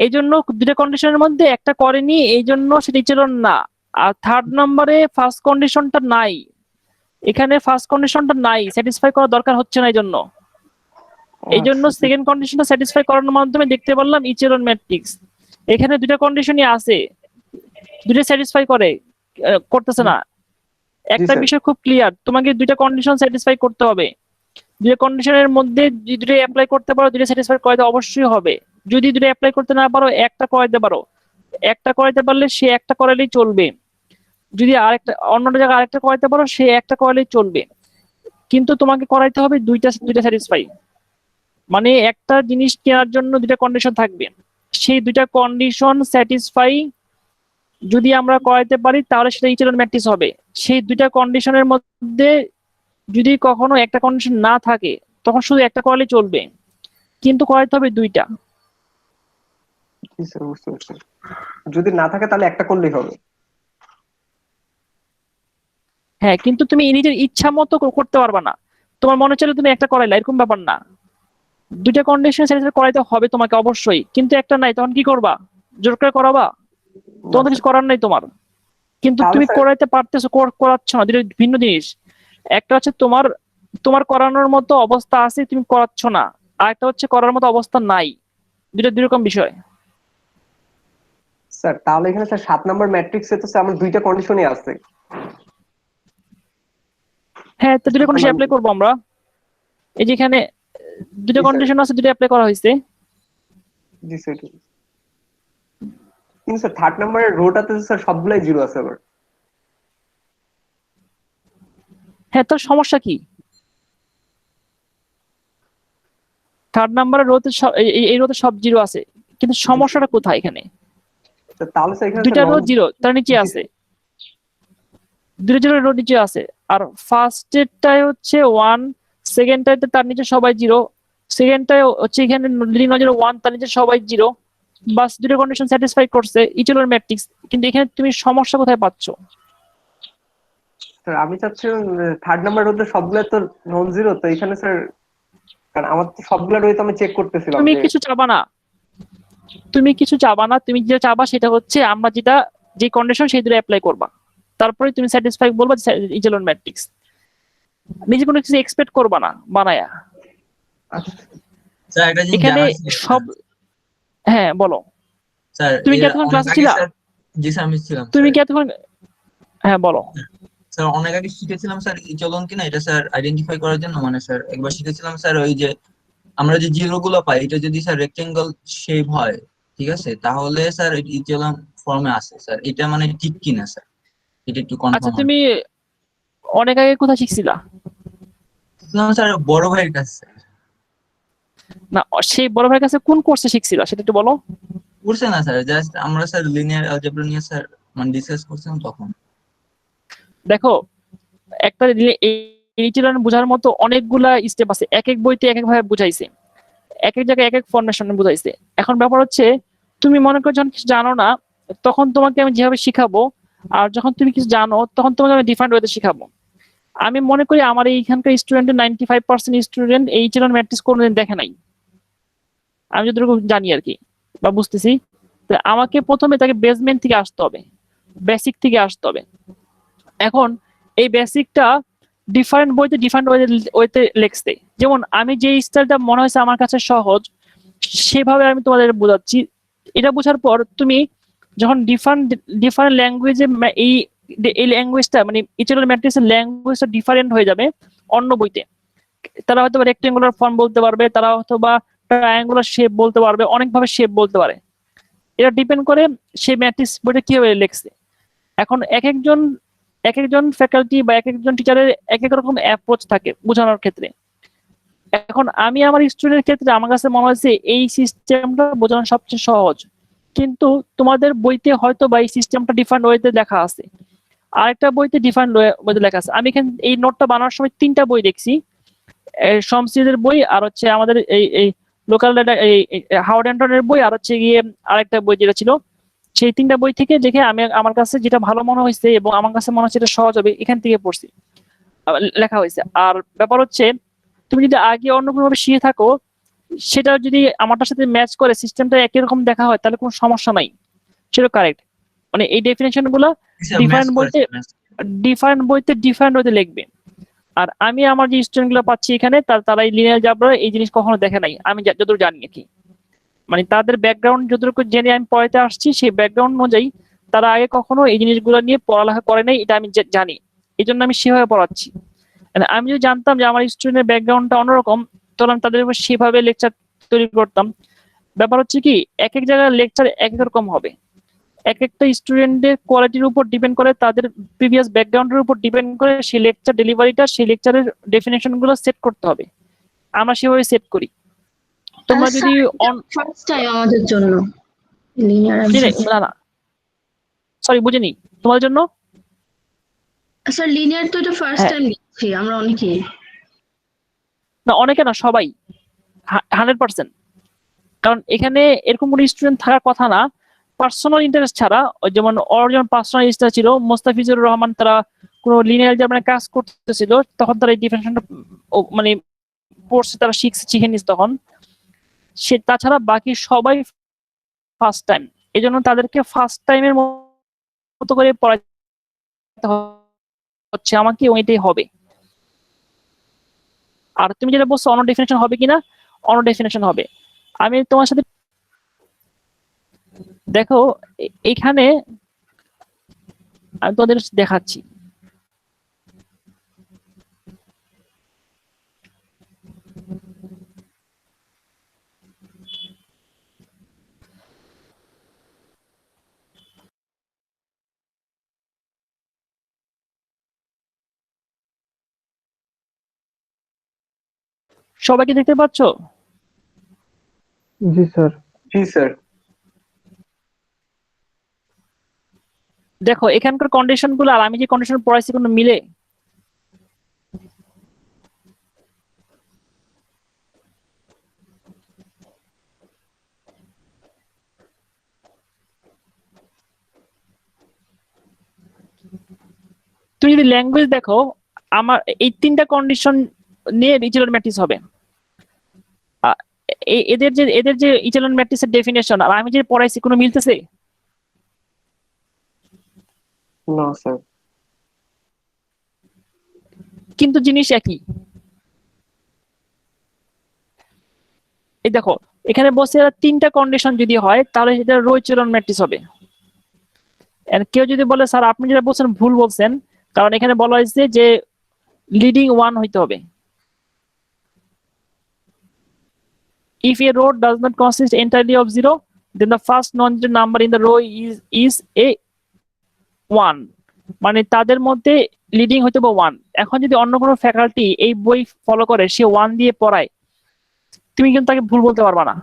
এই জন্য দুটো কন্ডিশনের মধ্যে একটা করেনি, এই জন্য সেটা ছিল না। আর থার্ড নাম্বারে ফার্স্ট কন্ডিশনটা নাই, এখানে ফার্স্ট কন্ডিশনটা নাই, স্যাটিসফাই করা দরকার হচ্ছে না, এই জন্য সেকেন্ড কন্ডিশনটা স্যাটিসফাই করানোর মাধ্যমে দেখতে পারলাম ইচেলন ম্যাট্রিক্স। এখানে দুটো কন্ডিশনই আছে, দুটো স্যাটিসফাই করতেছে না। একটা স্যার। বিষয় খুব ক্লিয়ার, তোমাকে দুইটা কন্ডিশন স্যাটিসফাই করতে হবে, দুটো কন্ডিশনের মধ্যে যদি দুটো অ্যাপ্লাই করতে পারো দুটো স্যাটিসফাই করাতে অবশ্যই হবে। যদি দুটো অ্যাপ্লাই করতে না পারো একটা করাইতে পারো, একটা করাইতে পারলে সে একটা করাইলেই চলবে, যদি আরেকটা অন্য জায়গায় আরেকটা করাইতে পারো সে একটা করাইলেই চলবে, কিন্তু তোমাকে করাইতে হবে দুইটা স্যাটিসফাই। মানে একটা জিনিস কেনার জন্য দুইটা কন্ডিশন থাকবে, সেই দুইটা কন্ডিশন স্যাটিসফাই যদি আমরা করাইতে পারি তাহলে সেটা ইচেলন ম্যাট্রিক্স হবে। সেই দুইটা কন্ডিশনের মধ্যে যদি কখনো একটা কন্ডিশন না থাকে তখন শুধু একটা করালে চলবে, কিন্তু করাইতে হবে দুইটা। জি স্যার বুঝতে পারছি। যদি না থাকে তাহলে একটা করলেই হবে। হ্যাঁ, কিন্তু তুমি নিজের ইচ্ছা মতো করতে পারবা না, তোমার মনে চলে তুমি একটা করাইলা, এরকম ব্যাপার না। দুইটা কন্ডিশন স্যাটিসফাই করাইতে হবে তোমাকে অবশ্যই, কিন্তু একটা নাই তখন কি করবা? জোর করে করাবা? তখন তো কিছু করার নাই তোমার। কিন্তু তাহলে তুমি স্যার- করাইতে পারতেছো, করাচ্ছ না, দুটো ভিন্ন জিনিস। একটা হচ্ছে তোমার করানোর মতো অবস্থা আছে তুমি করাচ্ছ না, আর একটা হচ্ছে করার মতো অবস্থা নাই, দুটো দুই রকম বিষয়। স্যার তাহলে এখানে স্যার 7 নাম্বার ম্যাট্রিক্সে তো স্যার আমার দুইটা কন্ডিশনই আছে। হ্যাঁ, তো দুটো কন্ডিশন অ্যাপ্লাই করবো আমরা। এই যেখানে দুটো জি, স্যার। কন্ডিশন আছে, দুটো অ্যাপ্লাই করা হয়েছে। জি স্যার কিন্তু স্যার থার্ড নাম্বারের রোটাতে স্যার সবগুলাই জিরো আছে আবার। হ্যাঁ, তোর সমস্যা কি? থার্ড নাম্বারের রোতে এই রোতে সব জিরো আছে, কিন্তু সমস্যাটা কোথায় এখানে? স্যার তাহলে স্যার এখানে দুইটা স্যার রো non- জিরো তার নিচে জি, আছে, দুটো জিরো রো নিচে আছে। আর ফার্স্টেরটাই হচ্ছে 1, সেকেন্ডটাতে তার নিচে সবাই জিরো, সেকেন্ডটাই হচ্ছে এখানে লিডিং নজরে 1 তার নিচে সবাই জিরো। বাস দুটো কন্ডিশন স্যাটিসফাই করছে ইচেলন ম্যাট্রিক্স। কিন্তু এখানে তুমি সমস্যা কোথায় পাচ্ছ? স্যার আমি চাচ্ছিলাম থার্ড নাম্বার রোতে সবগুলা তো নন জিরো, তো এখানে স্যার কারণ আমার তো সবগুলা রোতে আমি চেক করতেছিলাম তুমি যে কিছু চাবা না, তুমি যেটা চাবা সেটা হচ্ছে আমরা যে কন্ডিশন সেই দুটো অ্যাপ্লাই করবা, তারপরে তুমি স্যাটিসফাই বলবা ইচেলন ম্যাট্রিক্স। নিজে কোনো কিছু এক্সপেক্ট করবা না বানায়া। স্যার একটা জিনিস এখানে জানার ছিল, সব, হ্যাঁ বলো। স্যার তুমি কি এর এতক্ষণ অনেক ক্লাসে আগে ছিলা? স্যার, জি স্যার আমি ছিলাম তুমি স্যার। কি এতক্ষণ, হ্যাঁ বলো। স্যার অনেক আগে শিখেছিলাম স্যার চলন কিনা এটা স্যার আইডেন্টিফাই করার জন্য, মানে স্যার একবার শিখেছিলাম স্যার ওই যে আমরা যে জিরো গুলো পাই এটা যদি স্যার রেক্টেঙ্গল শেপ হয়, ঠিক আছে, তাহলে স্যার ইচেলন ফর্মে আসে স্যার, এটা মানে ঠিক কিনা স্যার এটা একটু আচ্ছা, কনফার্ম তুমি অনেক আগে কোথায় শিখছিলা? স্যার বড় ভাইয়ের কাছে না, সেই বড় ভাইয়ের কাছে কোন কোর্সে শিখছিলা সেটা একটু বলো। করছে না স্যার, জাস্ট আমরা স্যার লিনিয়ার অ্যালজেব্রা নিয়ে স্যার মানে ডিসকাস করছিলাম তখন। দেখো, একটা ইচেলন বোঝার মতো অনেকগুলা স্টেপ আছে, এক এক বইতে এক এক ভাবে বুঝাইছে, এক এক জায়গায় এক এক ফরমেশনে বুঝাইছে। এখন ব্যাপার হচ্ছে তুমি মনে করো যখন কিছু জানো না তখন তোমাকে আমি যেভাবে শিখাবো, আর যখন তুমি কিছু জানো তখন তোমাকে আমি ডিফারেন্ট ওয়েতে শিখাবো। আমি মনে করি আমার এইখানকার স্টুডেন্টের 95% স্টুডেন্ট এই ইচেলন ম্যাট্রিক্স কোনোদিন দেখে নাই, আমি যতটুকু জানি আর কি বা বুঝতেছি। তো আমাকে প্রথমে তাকে বেসমেন্ট থেকে আসতে হবে, বেসিক থেকে আসতে হবে। এখন এই বেসিকটা ডিফারেন্ট বইতে ডিফারেন্ট ওয়েতে লেখছে, যেমন আমি যে স্টাইলটা মনে হয়েছে আমার কাছে সহজ সেভাবে আমি তোমাদের বোঝাচ্ছি। এটা বোঝার পর তুমি যখন ডিফারেন্ট ল্যাঙ্গুয়েজে এই এই ল্যাঙ্গুয়েজটা মানে ইচেলন ম্যাট্রিক্সের ল্যাঙ্গুয়েজটা ডিফারেন্ট হয়ে যাবে অন্য বইতে। তারা হয়তো রেক্টেঙ্গুলার ফর্ম বলতে পারবে, তারা হয়তো বা ট্রায়াঙ্গুলার শেপ বলতে পারবে, অনেকভাবে শেপ বলতে পারে। এটা ডিপেন্ড করে সে ম্যাট্রিক্স বইটা কিভাবে লিখছে। এখন এক একজন ফ্যাকাল্টি বা এক একজন টিচারের এক এক রকম অ্যাপ্রোচ থাকে বোঝানোর ক্ষেত্রে। এখন আমি আমার স্টুডেন্টের ক্ষেত্রে আমার কাছে মনে হয়েছে এই সিস্টেমটা বোঝানো সবচেয়ে সহজ, কিন্তু তোমাদের বইতে হয়তো বা এই সিস্টেমটা ডিফারেন্ট ওয়েতে লেখা আছে, আরেকটা বইতে ডিফারেন্ট ওয়েতে লেখা আছে। আমি এখানে এই নোটটা বানানোর সময় 3টা বই দেখছি, শমসিদের বই, আর হচ্ছে আমাদের এই লোকাল হাওয়ার্ড অ্যান্টনের বই, আর হচ্ছে গিয়ে আরেকটা বই যেটা ছিল। সেই 3টা বই থেকে দেখে আমি আমার কাছে যেটা ভালো মনে হয়েছে এবং আমার কাছে মনে হচ্ছে এটা সহজ হবে, এখান থেকে পড়ছি, লেখা হয়েছে। আর ব্যাপার হচ্ছে তুমি যদি আগে অন্য কোনো ভাবে শিখে থাকো, সেটা যদি আমারটার সাথে ম্যাচ করে সিস্টেমটা একই রকম দেখা হয় তাহলে কোনো সমস্যা নাই, সেটা কারেক্ট। মানে এই ডেফিনেশন গুলো ডিফারেন্ট বইতে ডিফারেন্ট ওয়েতে লিখবে। আর আমি আমার যে স্টুডেন্ট গুলো পাচ্ছি এখানে তারা এই লিনিয়ার জাবরা এই জিনিস কখনো দেখে নাই, আমি যতদূর জানি আর কি। মানে তাদের ব্যাকগ্রাউন্ড যতটুকু জেনে আমি পড়াতে আসছি, সেই ব্যাকগ্রাউন্ড অনুযায়ী তারা আগে কখনো এই জিনিসগুলো নিয়ে পড়ালেখা করে নাই, এটা আমি জানি, এই জন্য আমি সেভাবে পড়াচ্ছি। আমি যদি জানতাম যে আমার স্টুডেন্টের ব্যাকগ্রাউন্ডটা অন্যরকম, তাহলে আমি তাদের উপর সেভাবে লেকচার তৈরি করতাম। ব্যাপার হচ্ছে কি, এক এক জায়গায় লেকচার এক এক রকম হবে, এক একটা স্টুডেন্টের কোয়ালিটির উপর ডিপেন্ড করে, তাদের প্রিভিয়াস ব্যাকগ্রাউন্ডের উপর ডিপেন্ড করে সেই লেকচার ডেলিভারিটা, সেই লেকচারের ডেফিনেশন গুলো সেট করতে হবে। আমরা সেভাবে সেট করি। তোমরা যদি ফার্স্ট টাইম আমাদের জন্য লিনিয়ার না সরি বুঝিনি, তোমাদের জন্য স্যার লিনিয়ার তো এটা ফার্স্ট টাইম লিখছি আমরা অনেকেই। না, অনেকে না, সবাই 100%। কারণ এখানে এরকম কোনো স্টুডেন্ট থাকার কথা না পার্সোনাল ইন্টারেস্ট ছাড়া। যেমন ওর যেমন পার্সোনাল ইন্টারেস্ট ছিল, মোস্তাফিজুর রহমান, তারা কোনো লিনিয়ার জাবরা কাজ করতেছিল, তখন তারা এই ডিফারেন্সটা মানে পড়ছে, তারা শিখে নিচ্ছে তখন। তাছাড়া বাকি সবাই ফার্স্ট টাইম, এই জন্য তাদেরকে ফার্স্ট টাইমের মতো করে পড়াতে হচ্ছে আমাকে, ওইটাই হবে। আর তুমি যেটা বলছো অন্য ডেফিনেশন হবে কিনা, অন্য ডেফিনেশন হবে। আমি তোমার সাথে দেখো এখানে আমি তোমাদের দেখাচ্ছি। সবাইকে দেখতে পাচ্ছ? জি স্যার। জি স্যার। দেখো এখানকার কন্ডিশন গুলো আর আমি যে কন্ডিশন পড়াইছি কোনো মিলে? তুমি যদি ল্যাঙ্গুয়েজ দেখো, আমার এই 3টা কন্ডিশন নিয়ে ইচেলন ম্যাট্রিক্স হবে। এদের যে ইচেলন ম্যাট্রিক্সের ডেফিনেশন আর আমি যে পড়াইছি কোনো মিলতেছে? না স্যার। কিন্তু জিনিস একই। এই দেখো এখানে বসে 3টা কন্ডিশন যদি হয় তাহলে সেটা রো ইচেলন ম্যাট্রিক্স হবে। আর কেউ যদি বলে স্যার আপনি যেটা বলছেন ভুল বলছেন, কারণ এখানে বলা হয়েছে যে লিডিং 1 হইতে হবে। If a row does not consist entirely of 0, then the first non-zero number in the row is a 1. মানে তাদের মধ্যে লিডিং হইতে হবে 1। এখন যদি অন্য কোনো ফ্যাকাল্টি এই বই ফলো করে, সে 1 দিয়ে পড়ায়, তুমি কিন্তু তাকে ভুল বলতে পারবে না,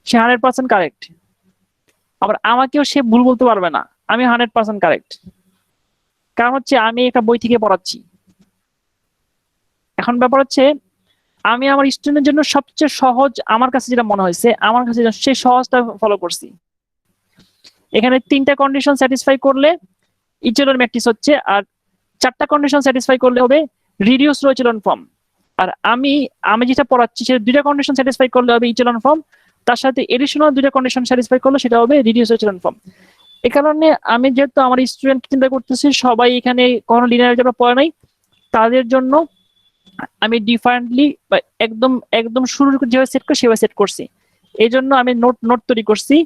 সে 100% কারেক্ট। আবার আমাকেও সে ভুল বলতে পারবে না, আমি 100% কারেক্ট। কারণ হচ্ছে আমি একটা বই থেকে পড়াচ্ছি। এখন ব্যাপার হচ্ছে আমি আমার স্টুডেন্টের জন্য সবচেয়ে সহজ আমার কাছে যেটা মনে হয়েছে, আমার কাছে সেই সহজটা ফলো করছি। এখানে 3টা কন্ডিশন স্যাটিসফাই করলে ইচেলন ম্যাট্রিক্স হচ্ছে, আর 4টা কন্ডিশন স্যাটিসফাই করলে হবে রিডিউস রো ইচেলন ফর্ম। আর আমি যেটা পড়াচ্ছি সেটা 2টা কন্ডিশন স্যাটিসফাই করলে হবে ইচেলন ফর্ম, তার সাথে এডিশনাল 2টা কন্ডিশন স্যাটিসফাই করলে সেটা হবে রিডিউস রো ইচেলন ফর্ম। এই কারণে আমি যেহেতু আমার স্টুডেন্ট চিন্তা করতেছি সবাই এখানে কোনো লিনিয়ার জাবরা পড়ে নাই, তাদের জন্য আমি ডিফারেন্টলি একদম শুরু যেভাবে সেট করি সেভাবে সেট করছি। এই জন্য আমি নোট তৈরি করছি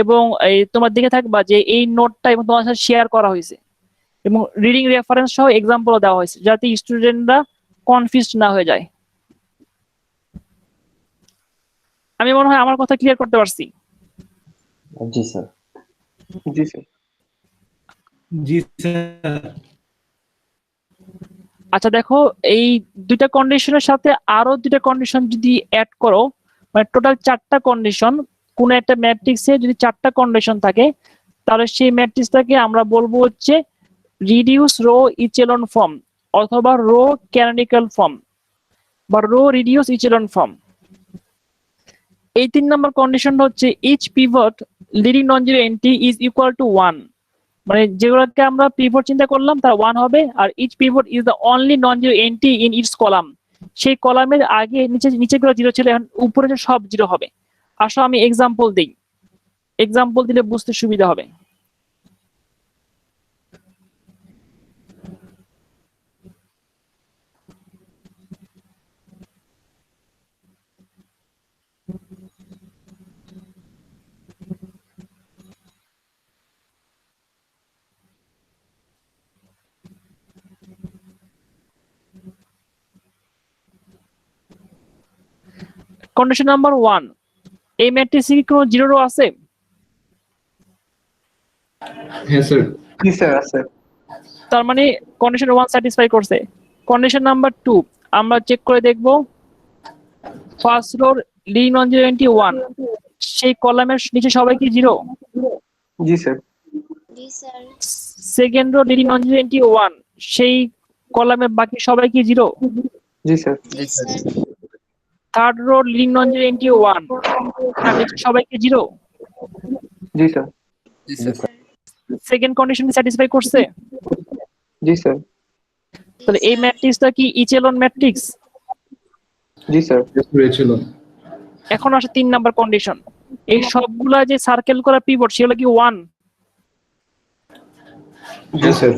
এবং এই তোমার দিকে থাকবা যে এই নোটটা এবং তোমার সাথে শেয়ার করা হয়েছে। এবং রিডিং রেফারেন্স সহ এক্সাম্পল দেওয়া হয়েছে যাতে স্টুডেন্টরা কনফিউজড না হয়ে যায়। আমি মনে হয় আমার কথা ক্লিয়ার করতে পারছি। জি স্যার। জি স্যার। জি স্যার। আচ্ছা দেখো, এই দুইটা কন্ডিশনের সাথে আরো দুইটা কন্ডিশন যদি অ্যাড করো, মানে টোটাল 4টা কন্ডিশন, কোন একটা ম্যাট্রিক্সে যদি 4টা কন্ডিশন থাকে তাহলে সেই ম্যাট্রিক্সটাকে আমরা বলবো হচ্ছে রিডিউস রো ইচেলন ফর্ম অথবা রো ক্যানোনিক্যাল ফর্ম বা রো রিডিউস ইচেলন ফর্ম। এই 3 নম্বর কন্ডিশনটা হচ্ছে each pivot leading non zero entry is equal to 1, মানে যেগুলোকে আমরা পিভট চিন্তা করলাম তার 1 হবে, আর each pivot is the only non zero entry in its column. সেই কলামের আগে নিচে গুলো জিরো ছিল, এখন উপরে সব জিরো হবে। আসো আমি এক্সাম্পল দিই, এক্সাম্পল দিলে বুঝতে সুবিধা হবে। কন্ডিশন নাম্বার 1, এই ম্যাট্রিক্সে কি কোনো জিরো রো আছে? হ্যাঁ স্যার। জি স্যার আছে। তার মানে কন্ডিশন 1 স্যাটিসফাই করছে। কন্ডিশন নাম্বার 2 আমরা চেক করে দেখব, ফার্স্ট রোর লিডিং নন জিরো এন্ট্রি 1, সেই কলামের নিচে সবাই কি জিরো? জি স্যার। জি sir. Second row leading non zero entry 1, সেই কলামের বাকি সবাই কি জিরো? জি স্যার। জি sir. Third row leading non zero entry 1, তার নিচে সবাই কি জিরো? জি স্যার। জি স্যার। সেকেন্ড কন্ডিশন স্যাটিসফাই করছে। জি স্যার। তাহলে এই ম্যাট্রিক্সটা কি ইচেলন ম্যাট্রিক্স? জি স্যার। ছিল। এখন আসে 3 নাম্বার কন্ডিশন, এই সবগুলা যে সার্কেল করা পিভট সেগুলো কি 1? জি স্যার।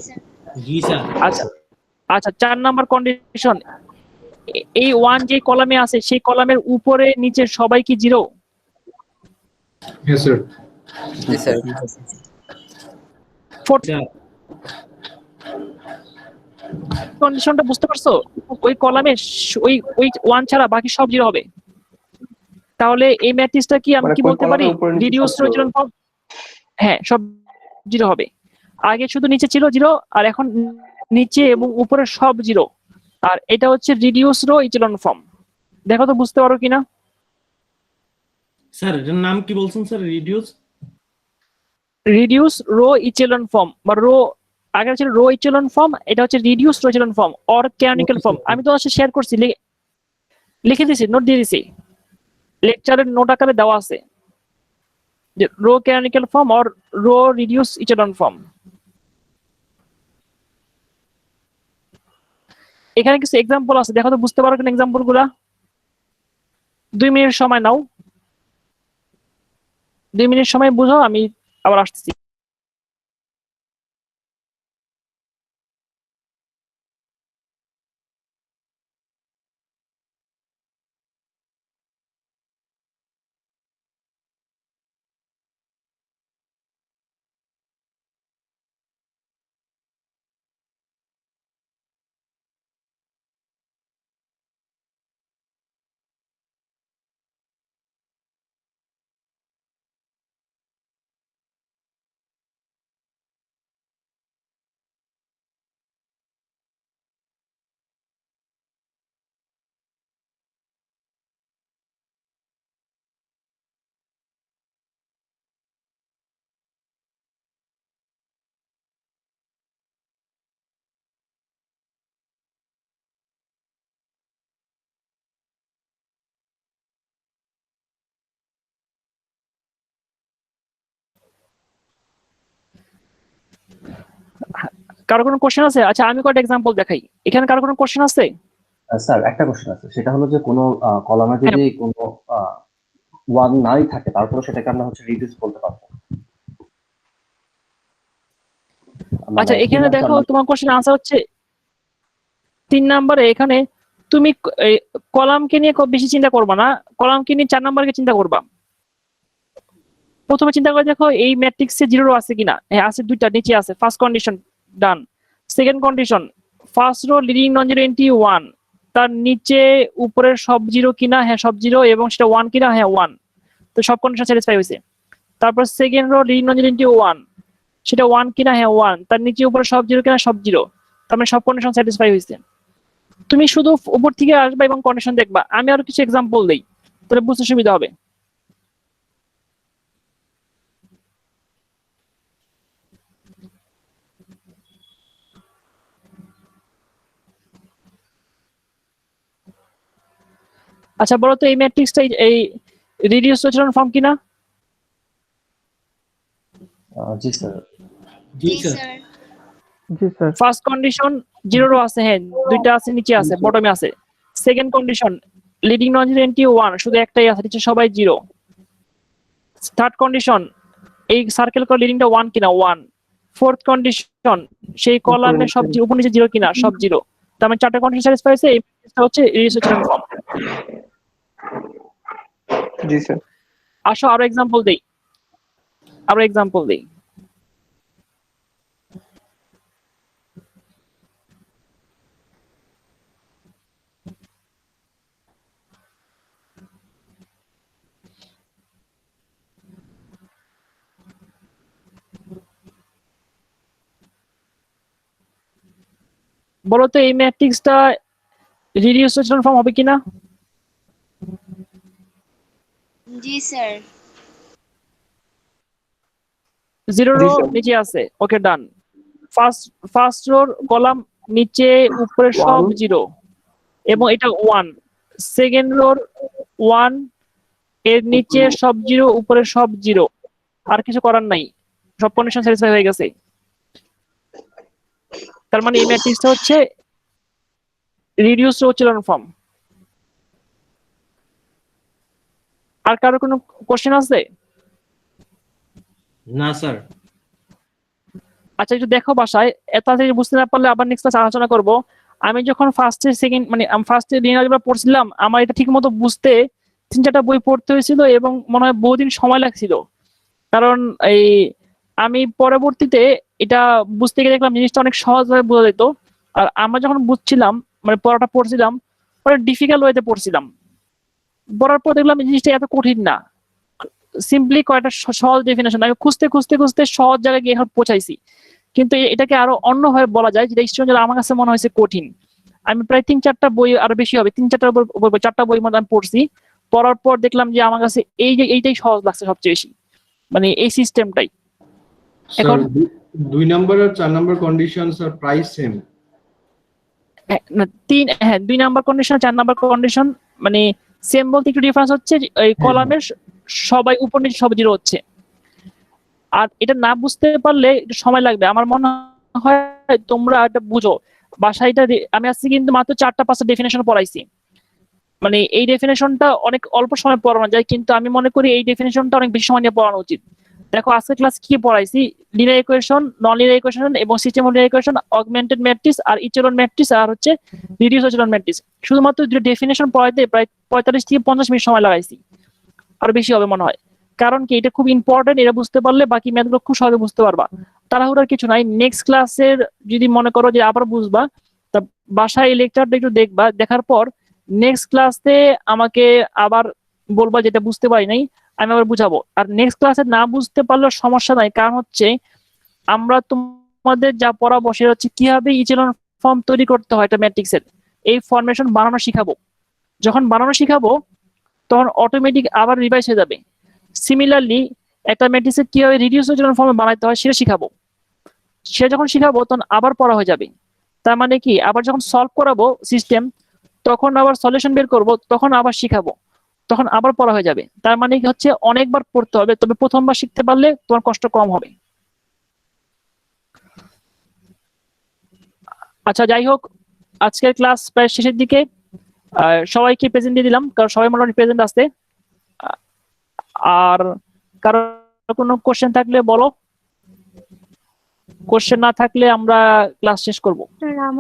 জি স্যার। আচ্ছা আচ্ছা 4 নাম্বার কন্ডিশন, এই 1 যে কলামে আছে সেই কলামের উপরে নিচে সবাই কি জিরো? হ্যাঁ স্যার। জি স্যার। কন্ডিশনটা বুঝতে পারছো? ওই কলামে ওই 1 ছাড়া বাকি সব জিরো হবে। তাহলে এই ম্যাট্রিক্সটা কি আমি মানে কি কোন বলতে পারি? কলামের উপরে নিচে রিডিউস সব রো zero? Echelon form. হ্যাঁ, সব জিরো হবে। আগে শুধু নিচে ছিল জিরো, আর এখন নিচে এবং উপরে সব জিরো। আর এটা হচ্ছে রিডিউস রো ইচেলন ফর্ম। দেখো তো বুঝতে পারো কিনা? স্যার এটার নাম কি বলছেন sir? Reduce row echelon form বা রো, আগে ছিল রো ইচেলন ফর্ম, এটা হচ্ছে reduce row echelon form or canonical form. আমি তো আসলে শেয়ার করছি, লিখে দিয়েছি, নোট দিয়ে দিয়েছি, লেকচারের নোট আকারে দেওয়া আছে যে row canonical form or row reduce echelon form. এখানে কিছু এক্সাম্পল আছে, দেখো তো বুঝতে পারো কিনা এক্সাম্পল গুলা। 2 মিনিট সময় নাও, 2 মিনিট সময় বুঝো, আমি আবার আসতেছি। কারো কোনো কোশ্চেন আছে? আচ্ছা আমি কয়েকটা এক্সাম্পল দেখাই। এখানে কারো কোনো কোশ্চেন আছে? স্যার একটা কোশ্চেন আছে, সেটা হলো যে কোনো কলামে যদি কোনো ওয়ান নাই থাকে তারপরে সেটাকে আমরা হচ্ছে রিডিউস বলতে পারবো। আচ্ছা এখানে দেখো তোমার কোশ্চেন আনসার হচ্ছে 3 নম্বরে। এখানে তুমি কলামকে নিয়ে বেশি চিন্তা করবা না, কলামকে নিয়ে 4 নম্বরকে চিন্তা করবা। প্রথমে চিন্তা করে দেখো এই ম্যাট্রিক্সে জিরো রো আছে কিনা। হ্যাঁ আছে, 2টা নিচে আছে, first condition done. Second condition, first row leading non zero entry 1, তার নিচে উপরের সব জিরো কিনা, হ্যাঁ সব জিরো, এবং সেটা 1 কিনা, হ্যাঁ 1, তো সব কন্ডিশন স্যাটিসফাই হয়েছে। তারপর second row leading non zero entry 1, সেটা 1 কিনা, হ্যাঁ 1, তার নিচে উপরে সব জিরো কিনা, সব জিরো, তার মানে সব কন্ডিশন স্যাটিসফাই হয়েছে। তুমি শুধু উপর থেকে আসবা এবং কন্ডিশন দেখবা। আমি আরো কিছু এক্সাম্পল দেই, তাহলে বুঝতে সুবিধা হবে। আচ্ছা বলো তো এই ম্যাট্রিক্সটা এই রিডিউস echelon ফর্ম কিনা? জি স্যার। জি জি স্যার। স্যার। জি sir. First condition zero row আছে, হ্যাঁ দুইটা আছে, নিচে আছে, বটমে আছে। Second condition leading non zero entry 1, শুধু একটাই আছে, নিচে সবাই জিরো। থার্ড কন্ডিশন এই সার্কেল করা লিডিংটা 1 কিনা, 1। ফোর্থ কন্ডিশন সেই কলামে সব উপর নিচে জিরো কিনা, সব জিরো। তার মানে চারটা কন্ডিশন স্যাটিসফাই হয়েছে, এই ম্যাট্রিক্সটা হচ্ছে রিডিউস echelon ফর্ম। জি স্যার। আসো আরো এক্সাম্পল দেই, আরো এক্সাম্পল দেই। বলো তো এই ম্যাট্রিক্সটা রিডিউস echelon ফর্ম হবে কিনা? জি স্যার। জিরো জি রো স্যার। নিচে আছে, ওকে ডান। ফার্স্ট রোর কলাম নিচে উপরে সব জিরো এবং এটা 1। সেকেন্ড রোর 1, এর নিচে সব জিরো, উপরে সব জিরো, আর কিছু করার নাই, সব কন্ডিশন স্যাটিসফাই হয়ে গেছে। তার মানে এই ম্যাট্রিক্সটা হচ্ছে রিডিউস echelon ফর্ম। আর কারো কোনো কোশ্চেন আছে? না স্যার। আচ্ছা একটু দেখো বাসায়, এত তাড়াতাড়ি বুঝতে না পারলে আবার নেক্সট ক্লাসে আলোচনা করব। আমি যখন ফার্স্টে সেকেন্ড মানে ফার্স্টে লিনিয়ার অলজেব্রা পড়ছিলাম, আমার এটা ঠিক মতো বুঝতে 3-4টা বই পড়তে হয়েছিল এবং মনে হয় বহুদিন সময় লাগছিল। কারণ এই আমি পরবর্তীতে এটা বুঝতে গিয়ে দেখলাম জিনিসটা অনেক সহজভাবে বোঝা যেত। আর আমরা যখন বুঝছিলাম, মানে পড়াটা পড়ছিলাম, পরে ডিফিকাল্ট ওয়েতে পড়ছিলাম। পড়ার পর দেখলাম এই জিনিসটা এত কঠিন না, সিম্পলি কয়েকটা সহজ ডেফিনেশন আমি খুঁজতে খুঁজতে খুঁজতে সহজ জায়গায় গিয়ে এখন পৌঁছাইছি। কিন্তু এটাকে আরো অন্যভাবে বলা যায়, যেটা স্টুডেন্ট আমার কাছে মনে হয়েছে কঠিন। আমি প্রায় 3-4টা বই, আরো বেশি হবে, 3-4টার উপর 4টা বই মতো আমি পড়ছি। পড়ার পর দেখলাম যে আমার কাছে এইটাই সহজ লাগছে সবচেয়ে বেশি, মানে এই সিস্টেমটাই। স্যার এখন 2 নাম্বার আর 4 number condition sir price same. না, 2 নাম্বার কন্ডিশন 4 নাম্বার কন্ডিশন মানে সেম বলতে একটু ডিফারেন্স হচ্ছে এই কলামের সবাই উপর নিচে সব জিরো হচ্ছে। আর এটা না বুঝতে পারলে একটু সময় লাগবে। আমার মনে হয় তোমরা এটা বুঝো বাসায়। এটা আমি আজকে কিন্তু মাত্র 4টা-5টা ডেফিনেশন পড়াইছি। মানে এই ডেফিনেশনটা অনেক অল্প সময় পড়ানো যায়, কিন্তু আমি মনে করি এই ডেফিনেশনটা অনেক বেশি সময় নিয়ে পড়ানো উচিত। দেখো আজকে ক্লাস কি পড়াইছি, linear equation, non linear equation এবং system of linear equation, augmented matrix আর ইচেলন ম্যাট্রিক্স, আর হচ্ছে রিডিউস echelon ম্যাট্রিক্স। শুধুমাত্র দুটো ডেফিনেশন পড়াইতে প্রায় 45-50 মিনিট সময় লাগাইছি, আর বেশি হবে মনে হয়। কারণ কি এটা খুব ইম্পর্টেন্ট, এটা বুঝতে পারলে বাকি ম্যাথগুলো খুব সহজে বুঝতে পারবা। তাড়াহুড়ার কিছু নাই। নেক্সট ক্লাসের যদি মনে করো যে আবার বুঝবা, তা বাসায় এই লেকচারটা একটু দেখবা, দেখার পর নেক্সট ক্লাসে আমাকে আবার বলবা যেটা বুঝতে পারি নাই, আমি আবার বুঝাবো। আর নেক্সট ক্লাসে না বুঝতে পারলেও সমস্যা নাই, কারণ হচ্ছে আমরা তোমাদের যা পড়াবো সেটা হচ্ছে কিভাবে ইচেলন ফর্ম তৈরি করতে হয় একটা ম্যাট্রিক্সের, এই ফরমেশন বানানো শিখাবো। যখন বানানো শিখাবো তখন অটোমেটিক আবার রিভাইজ হয়ে যাবে। সিমিলারলি একটা ম্যাট্রিক্সের কিভাবে রিডিউস echelon ফর্মে বানাতে হয় সেটা শিখাবো। সেটা যখন শিখাবো তখন আবার পড়া হয়ে যাবে। তার মানে কি আবার যখন সলভ করাবো সিস্টেম, তখন আবার সলিউশন বের করব, তখন আবার শিখাবো, তখন আবার পড়া হয়ে যাবে। তার মানে কি হচ্ছে অনেকবার পড়তে হবে, তবে প্রথমবার শিখতে পারলে তোমার কষ্ট কম হবে। আচ্ছা যাই হোক, আজকের ক্লাস প্রায় শেষের দিকে। সবাইকে প্রেজেন্ট দিয়ে দিলাম, কারণ সবাই মোটামুটি প্রেজেন্ট আছে। আর কারো কোনো কোশ্চেন থাকলে বলো, কোশ্চেন না থাকলে আমরা ক্লাস শেষ করব।